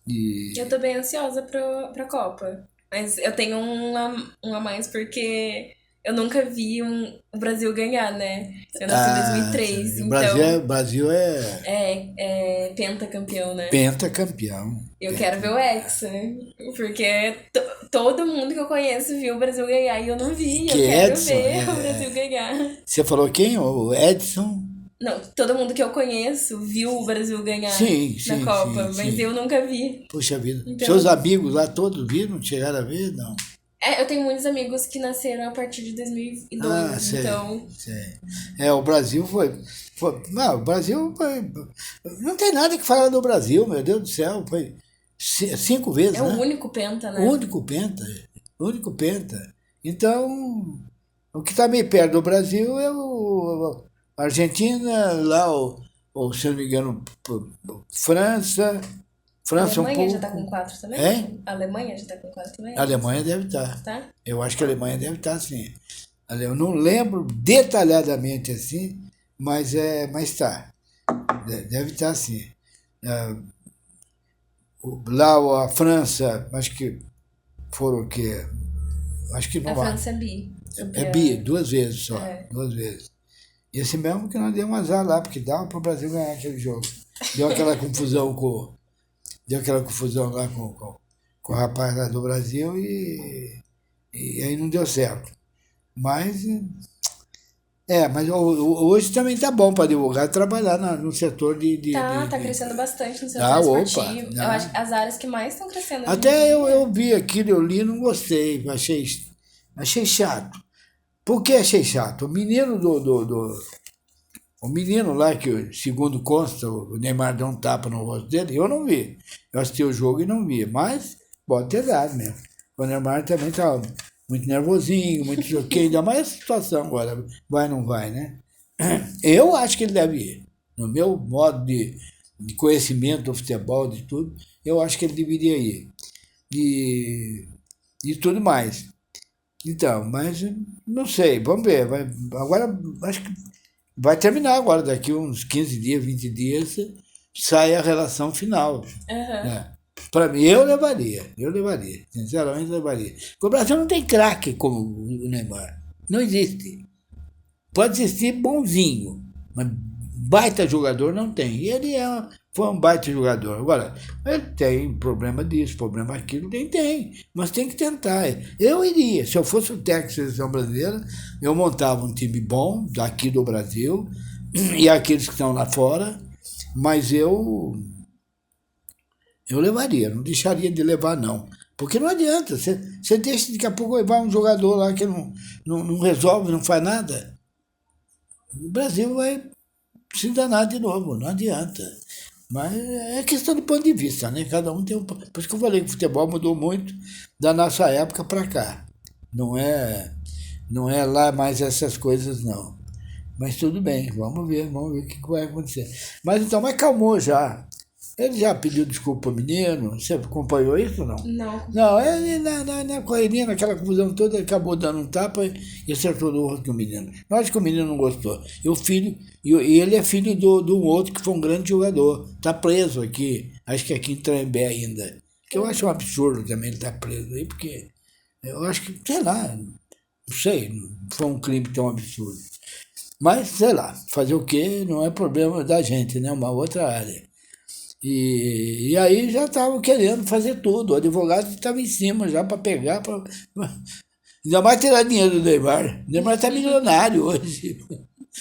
E Eu tô bem ansiosa pra Copa. Mas eu tenho um a mais porque eu nunca vi o Brasil ganhar, né? Eu nasci em 2003, o então... Brasil É pentacampeão, né? pentacampeão. Eu quero ver o Hexa, porque todo mundo que eu conheço viu o Brasil ganhar e eu não vi. Eu quero ver o Brasil ganhar. Você falou quem? O Edson? Não, todo mundo que eu conheço viu o Brasil ganhar na Copa, mas eu nunca vi. Puxa vida. Então, seus amigos lá todos viram? Chegaram a ver? Não. Eu tenho muitos amigos que nasceram a partir de 2002, então... Sei. O Brasil foi... Não, o Brasil foi... Não tem nada que falar do Brasil, meu Deus do céu. Foi 5 vezes, né? O único penta, né? O único penta. Então, o que está meio perto do Brasil é a Argentina, lá, se não me engano, França... A Alemanha já está com 4 também? A Alemanha já está com 4 também? A Alemanha deve estar. Tá? Eu acho que a Alemanha deve estar, sim. Eu não lembro detalhadamente assim, mas está. Deve estar, sim. Lá a França, acho que foram o quê? Acho que não. A França é bi. É bi, 2 vezes só. 2 vezes. E esse mesmo que nós demos azar lá, porque dava para o Brasil ganhar aquele jogo. Deu aquela confusão lá com o rapaz lá do Brasil e aí não deu certo. Mas hoje também tá bom para advogado trabalhar no setor de... Tá crescendo bastante no setor esportivo. Eu acho que as áreas que mais estão crescendo. Até eu vi aquilo, eu li e não gostei, achei chato. Por que achei chato? O menino o menino lá, que segundo consta, o Neymar deu um tapa no rosto dele, eu não vi. Eu assisti o jogo e não vi, mas pode ter dado mesmo. O Neymar também estava muito nervosinho, muito choquei, ainda mais a situação agora, vai ou não vai, né? Eu acho que ele deve ir. No meu modo de conhecimento do futebol, de tudo, eu acho que ele deveria ir. E e tudo mais. Então, mas não sei, vamos ver. Agora, acho que vai terminar agora, daqui uns 15 dias, 20 dias, sai a relação final. Né? Para mim, eu levaria, sinceramente levaria. Porque o Brasil não tem craque como o Neymar, não existe. Pode existir bonzinho, mas baita jogador não tem. E ele foi um baita jogador. Agora, ele tem problema disso, problema aquilo, tem. Mas tem que tentar. Eu iria, se eu fosse o técnico da seleção brasileira, eu montava um time bom, daqui do Brasil, e aqueles que estão lá fora, mas eu levaria, não deixaria de levar, não. Porque não adianta, você deixa daqui a pouco levar um jogador lá que não resolve, não faz nada. O Brasil vai se danar de novo, não adianta. Mas é questão de ponto de vista, né? Cada um tem um. Por isso que eu falei que o futebol mudou muito da nossa época para cá. Não é lá mais essas coisas, não. Mas tudo bem, vamos ver o que vai acontecer. Mas então, mas calmou já. Ele já pediu desculpa ao menino, você acompanhou isso ou não? Não. Não, ele na correria, naquela confusão toda, ele acabou dando um tapa e acertou no rosto do menino. Lógico que o menino não gostou. E ele é filho de um outro que foi um grande jogador. Está preso aqui, acho que aqui em Tremembé ainda. Que eu acho um absurdo também ele estar preso aí, porque eu acho que, sei lá, não sei, foi um crime tão absurdo. Mas, sei lá, fazer o quê não é problema da gente, né? Uma outra área. E aí já estavam querendo fazer tudo. O advogado estava em cima já para pegar. Ainda mais tirar dinheiro do Neymar. O Neymar está milionário hoje.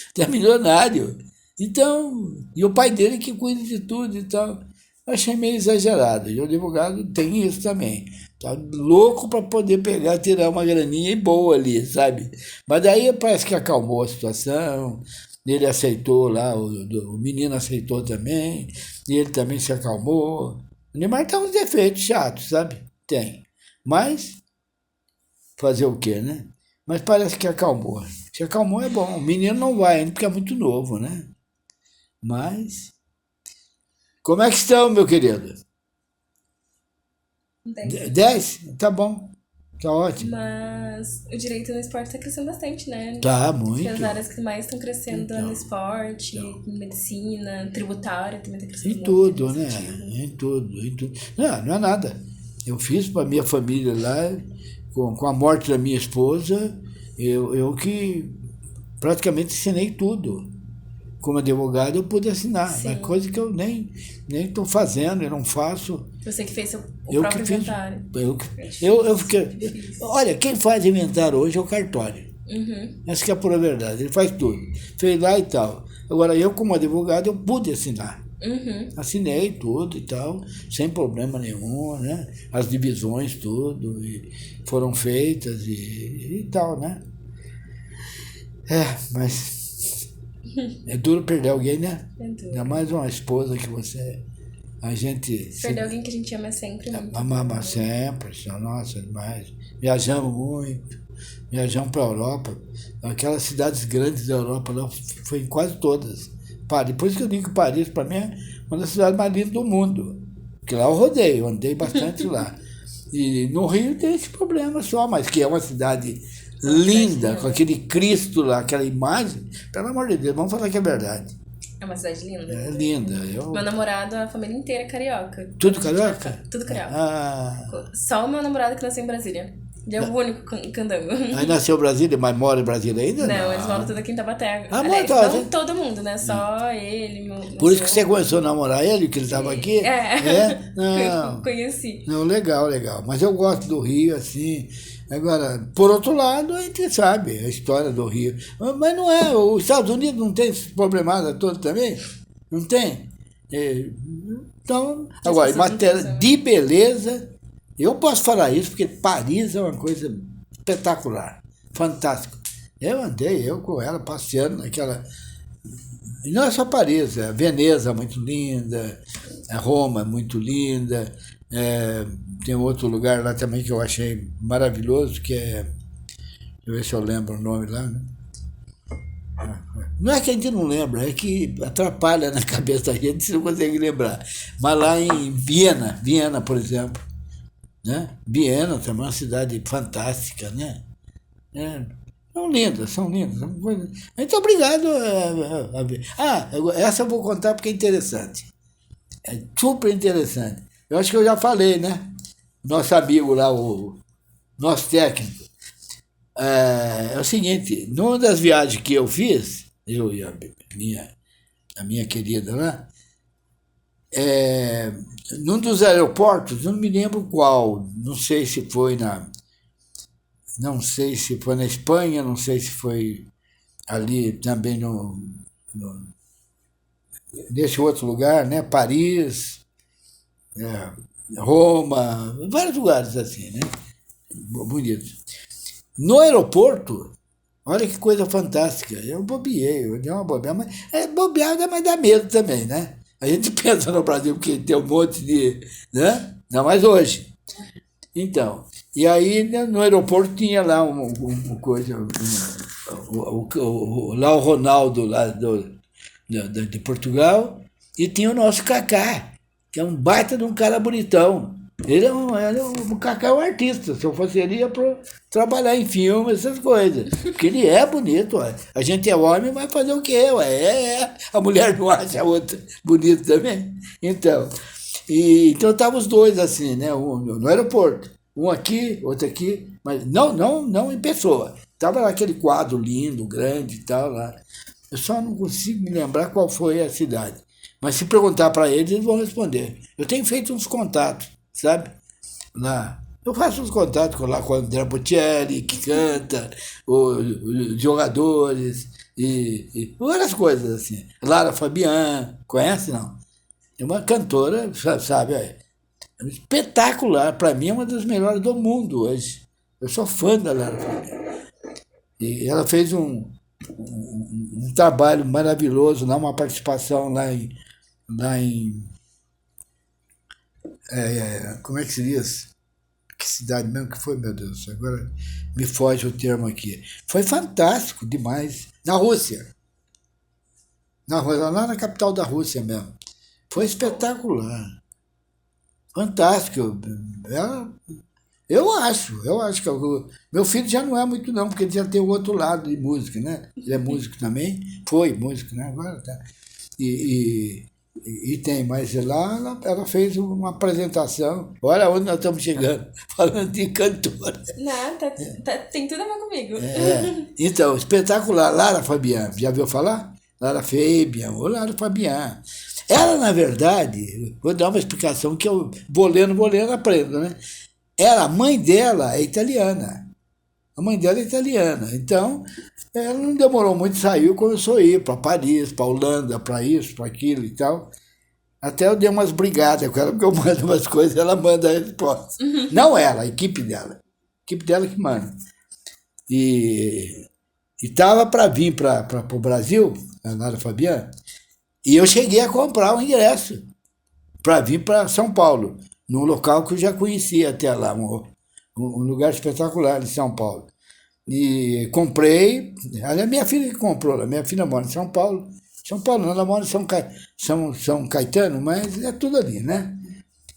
Está milionário. Então, e o pai dele que cuida de tudo e tal. Eu achei meio exagerado. E o advogado tem isso também. Tá louco para poder pegar, tirar uma graninha boa ali, sabe? Mas daí parece que acalmou a situação. Ele aceitou lá, o menino aceitou também, e ele também se acalmou. O Neymar tem uns defeitos chatos, sabe? Tem. Mas, fazer o quê, né? Mas parece que acalmou. Se acalmou é bom. O menino não vai ainda porque é muito novo, né? Mas, como é que estão, meu querido? 10? Tá bom. Tá ótimo. Mas o direito no esporte está crescendo bastante, né? Tá, muito. As áreas que mais estão crescendo no esporte, medicina, tributária também está crescendo muito. Em tudo, né? Em tudo. Não é nada. Eu fiz para minha família lá, com a morte da minha esposa, eu que praticamente assinei tudo. Como advogado eu pude assinar, mas coisa que eu nem estou fazendo, eu não faço. Você que fez o próprio inventário. Eu fiquei. Olha, quem faz inventário hoje é o cartório. Essa que é a pura verdade, ele faz tudo. Fez lá e tal. Agora, eu como advogado, eu pude assinar. Assinei tudo e tal, sem problema nenhum, né? As divisões, tudo, e foram feitas e tal, né? Mas é duro perder alguém, né? É duro. Ainda mais uma esposa que você... A gente... Perder alguém que a gente ama é sempre muito. Amava sempre, nossa, demais. Viajamos muito, viajamos para a Europa. Aquelas cidades grandes da Europa, lá, foi em quase todas. Paris, por isso que eu digo que Paris, para mim, é uma das cidades mais lindas do mundo. Porque lá eu andei bastante lá. E no Rio tem esse problema só, mas que é uma cidade linda, com aquele Cristo lá, aquela imagem. Pelo amor de Deus, vamos falar que é verdade. É uma cidade linda. É linda. Meu namorado, a família inteira é carioca. Tudo carioca? Tudo carioca. Só o meu namorado que nasceu em Brasília. Ele é o único candango. Aí nasceu em Brasília, mas mora em Brasília ainda? Não, eles moram tudo aqui em Taubaté. Aliás, não todo mundo, né? Só ele, meu Por isso que você começou a namorar ele, que ele estava aqui? Não. Conheci. Não, legal. Mas eu gosto do Rio, assim. Agora, por outro lado, a gente sabe a história do Rio. Mas não é, os Estados Unidos não tem esse problemada todo também? Não tem? Então, agora, em matéria de beleza, eu posso falar isso porque Paris é uma coisa espetacular, fantástico. Eu andei, com ela, passeando naquela... E não é só Paris, é Veneza muito linda, Roma muito linda, tem outro lugar lá também que eu achei maravilhoso, que é... Deixa eu ver se eu lembro o nome lá, né? Não é que a gente não lembra, é que atrapalha na cabeça da gente se não consegue lembrar. Mas lá em Viena, por exemplo, né? Viena também é uma cidade fantástica, né? São lindas, são lindas. São coisas... Muito obrigado a ver. Essa eu vou contar porque é interessante. É super interessante. Eu acho que eu já falei, né? Nosso amigo lá, o nosso técnico. É o seguinte, numa das viagens que eu fiz, eu e a minha querida lá, num dos aeroportos, não me lembro qual, não sei se foi na Espanha, não sei se foi ali também nesse outro lugar, né? Paris, Roma, vários lugares assim, né? Bonitos. No aeroporto, olha que coisa fantástica. Eu bobeei, eu dei uma bobeada, mas bobeada, mas dá medo também, né? A gente pensa no Brasil porque tem um monte de. Né? Não, mas hoje. Então, e aí no aeroporto tinha lá uma coisa. Lá o Ronaldo, lá de Portugal, e tinha o nosso Kaká, que é um baita de um cara bonitão. O Kaká é um artista. Se eu fosse ele, ia trabalhar em filme, essas coisas. Porque ele é bonito. Ué. A gente é homem, vai fazer o quê? Ué? A mulher não acha a outra bonita também. Então estavam os dois assim, né? No aeroporto. Um aqui, outro aqui, mas não em pessoa. Estava lá aquele quadro lindo, grande e tal lá. Eu só não consigo me lembrar qual foi a cidade. Mas se perguntar para eles vão responder. Eu tenho feito uns contatos, sabe? Lá. Eu faço uns contatos lá com o André Bocelli, que canta, os jogadores, e várias coisas assim. Lara Fabian, conhece não? É uma cantora, sabe? Espetacular. Para mim é uma das melhores do mundo hoje. Eu sou fã da Lara Fabian. E ela fez um trabalho maravilhoso, uma participação lá em como é que se diz? Que cidade mesmo que foi, meu Deus? Agora me foge o termo aqui. Foi fantástico demais. Na Rússia. Lá na capital da Rússia mesmo. Foi espetacular. Fantástico. Eu acho que meu filho já não é muito não, porque ele já tem o outro lado de música, né? Ele é músico também, foi músico, né? Agora tá. E tem, mas lá ela fez uma apresentação. Olha onde nós estamos chegando, falando de cantora. Não, tem tudo a ver comigo. Então, espetacular. Lara Fabian, já viu falar? Lara Fabian, ou Lara Fabian. Ela, na verdade, vou dar uma explicação que eu vou lendo, aprendo, né? A mãe dela é italiana. A mãe dela é italiana. Então, ela não demorou muito, saiu, começou a ir para Paris, para Holanda, para isso, para aquilo e tal. Até eu dei umas brigadas com ela, porque eu mando umas coisas, ela manda a resposta. Não ela, a equipe dela. A equipe dela que manda. E estava para vir para o Brasil, a Lara Fabiana, e eu cheguei a comprar o ingresso para vir para São Paulo, num local que eu já conhecia até lá, um lugar espetacular em São Paulo. E comprei, a minha filha que comprou, a minha filha mora em São Paulo. São Paulo, não, ela mora em São Caetano, mas é tudo ali, né?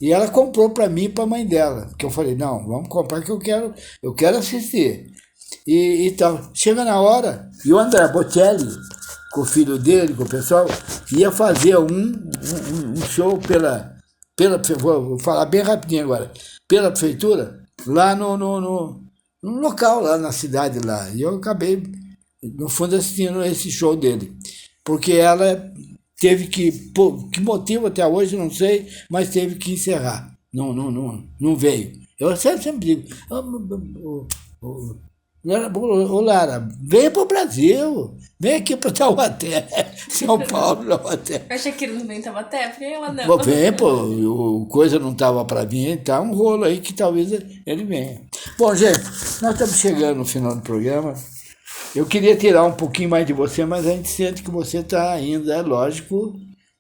E ela comprou para mim e para a mãe dela, que eu falei, não, vamos comprar que eu quero assistir. E tal. Chega na hora, e o André Bocelli, com o filho dele, com o pessoal, ia fazer um show vou falar bem rapidinho agora, pela prefeitura, lá num local, lá na cidade lá. E eu acabei, no fundo, assistindo esse show dele. Porque ela teve que motivo até hoje, não sei, mas teve que encerrar. Não veio. Eu sempre digo, Lara, vem para o Brasil, vem aqui para Taubaté, São Paulo, Taubaté. Eu achei que ele não vem em Taubaté, porque ela não. Vem, o coisa não estava para vir, tá um rolo aí que talvez ele venha. Bom, gente, nós estamos chegando no final do programa. Eu queria tirar um pouquinho mais de você, mas a gente sente que você está ainda, é lógico,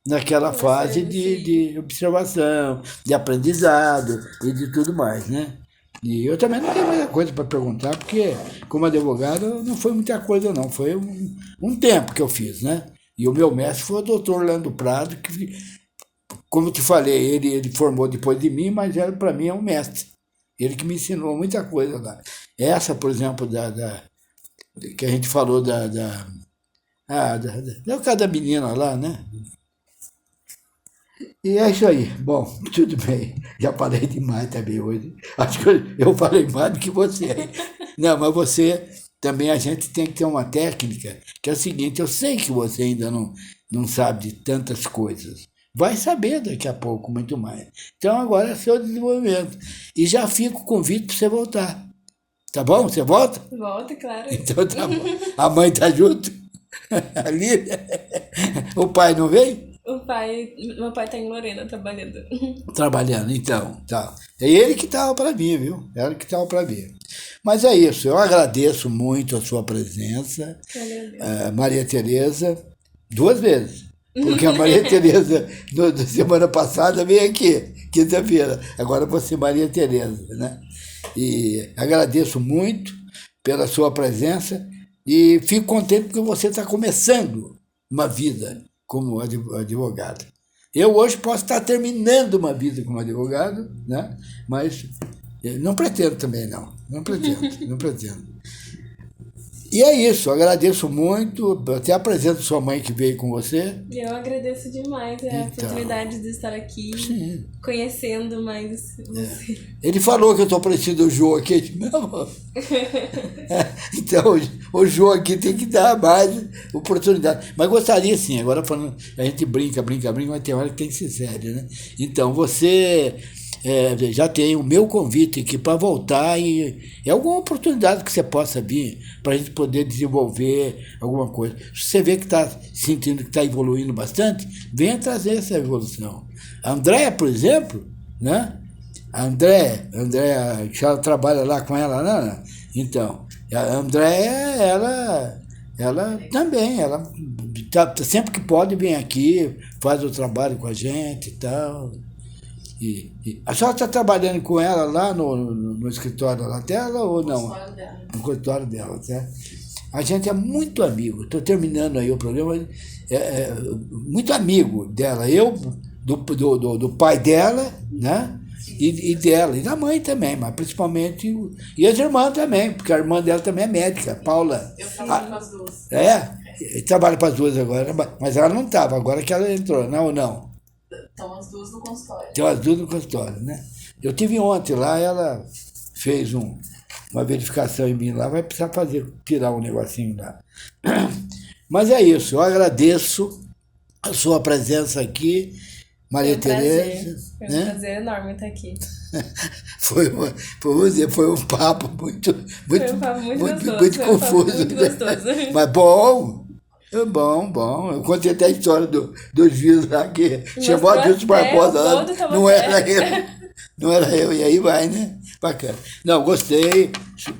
naquela fase de observação, de aprendizado e de tudo mais, né? E eu também não tenho muita coisa para perguntar, porque como advogado não foi muita coisa não, foi um tempo que eu fiz, né? E o meu mestre foi o doutor Orlando Prado, que, como eu te falei, ele formou depois de mim, mas para mim é um mestre. Ele que me ensinou muita coisa lá. Essa, por exemplo, que a gente falou da casa da menina lá, né? E é isso aí. Bom, tudo bem. Já falei demais também hoje. Acho que eu falei mais do que você. Não, mas você também, a gente tem que ter uma técnica, que é o seguinte, eu sei que você ainda não sabe de tantas coisas. Vai saber daqui a pouco muito mais. Então agora é seu desenvolvimento. E já fica o convite para você voltar. Tá bom? Você volta? Volta, claro. Então tá bom. A mãe tá junto? Ali? O pai não veio? Meu pai tá em Lorena trabalhando. Trabalhando, então. Tá. É ele que estava para mim, viu? É ele que estava para mim. Mas é isso, eu agradeço muito a sua presença, Maria Tereza, 2 vezes. Porque a Maria Tereza, na semana passada, veio aqui, quinta-feira. Agora você, Maria Tereza, né? E agradeço muito pela sua presença e fico contente porque você está começando uma vida como advogado. Eu hoje posso estar terminando uma vida como advogado, né? Mas não pretendo também, não. Não pretendo. E é isso, agradeço muito, até apresento sua mãe que veio com você. Eu agradeço demais a oportunidade de estar aqui, sim, conhecendo mais você. Ele falou que eu estou parecido ao Jô aqui. Não. Então, o Jô aqui tem que dar mais oportunidade. Mas gostaria sim, agora falando, a gente brinca, mas tem hora que tem que ser sério, né? Então, você... já tem o meu convite aqui para voltar e é alguma oportunidade que você possa vir para a gente poder desenvolver alguma coisa. Se você vê que está sentindo que está evoluindo bastante, venha trazer essa evolução. A Andréa, por exemplo, né? A Andréa, que ela trabalha lá com ela, né? Então, a Andréa, ela também, sempre que pode vem aqui, faz o trabalho com a gente e tal. A senhora está trabalhando com ela lá no escritório lá dela ou não? No escritório dela, tá? A gente é muito amigo. Estou terminando aí o programa. Muito amigo dela. Eu, do pai dela, né? E dela, e da mãe também, mas principalmente. E as irmãs também, porque a irmã dela também é médica, Paula. Eu trabalho com as duas. Trabalha para as duas agora, mas ela não estava, agora que ela entrou, não ou não? Estão as duas no consultório. Tem as duas no consultório, né? Eu tive ontem lá, ela fez uma verificação em mim lá, vai precisar tirar um negocinho lá. Mas é isso, eu agradeço a sua presença aqui, Maria Tereza. Foi um prazer enorme estar aqui. Foi um papo muito confuso. Muito gostoso. Mas bom. Bom. Eu contei até a história do juiz lá que chamou a Dilson Barbosa lá. Não era eu. Não era eu. E aí vai, né? Bacana. Não, gostei.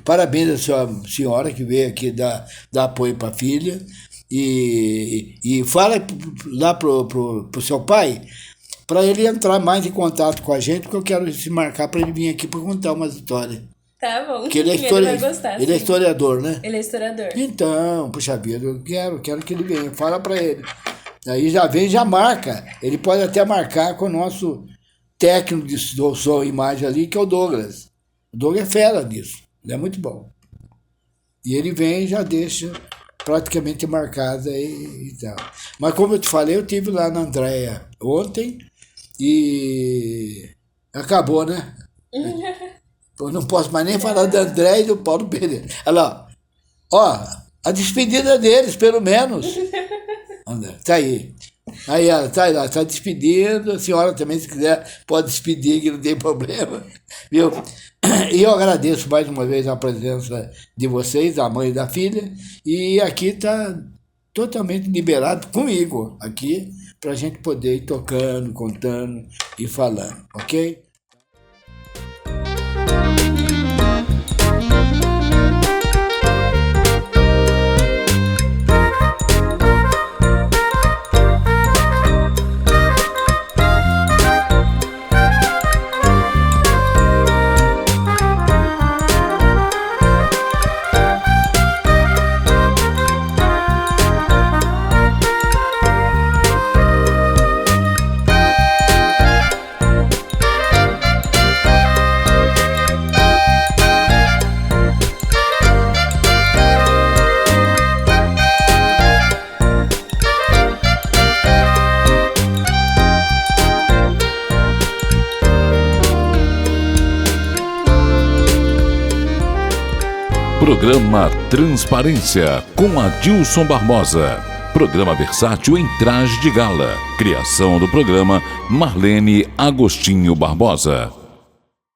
Parabéns à sua senhora que veio aqui dar apoio para a filha. E fala lá pro seu pai para ele entrar mais em contato com a gente, porque eu quero se marcar para ele vir aqui para contar umas histórias. Tá bom. Porque ele vai gostar, ele é historiador, né? Ele é historiador. Então, puxa vida, eu quero que ele venha. Fala para ele. Aí já vem, já marca. Ele pode até marcar com o nosso técnico de som e imagem ali, que é o Douglas. O Douglas é fera nisso. Ele é muito bom. E ele vem e já deixa praticamente marcado aí e tal. Mas como eu te falei, eu estive lá na Andréa ontem e acabou, né? Eu não posso mais nem falar da André e do Paulo Pereira. Olha lá, a despedida deles, pelo menos. André, tá aí. Aí ela tá aí lá, tá despedindo. A senhora também, se quiser, pode despedir, que não tem problema. Viu? E eu agradeço mais uma vez a presença de vocês, da mãe e da filha. E aqui está totalmente liberado comigo, aqui, para a gente poder ir tocando, contando e falando, ok? Programa Transparência com Adilson Barbosa. Programa versátil em traje de gala. Criação do programa Marlene Agostinho Barbosa.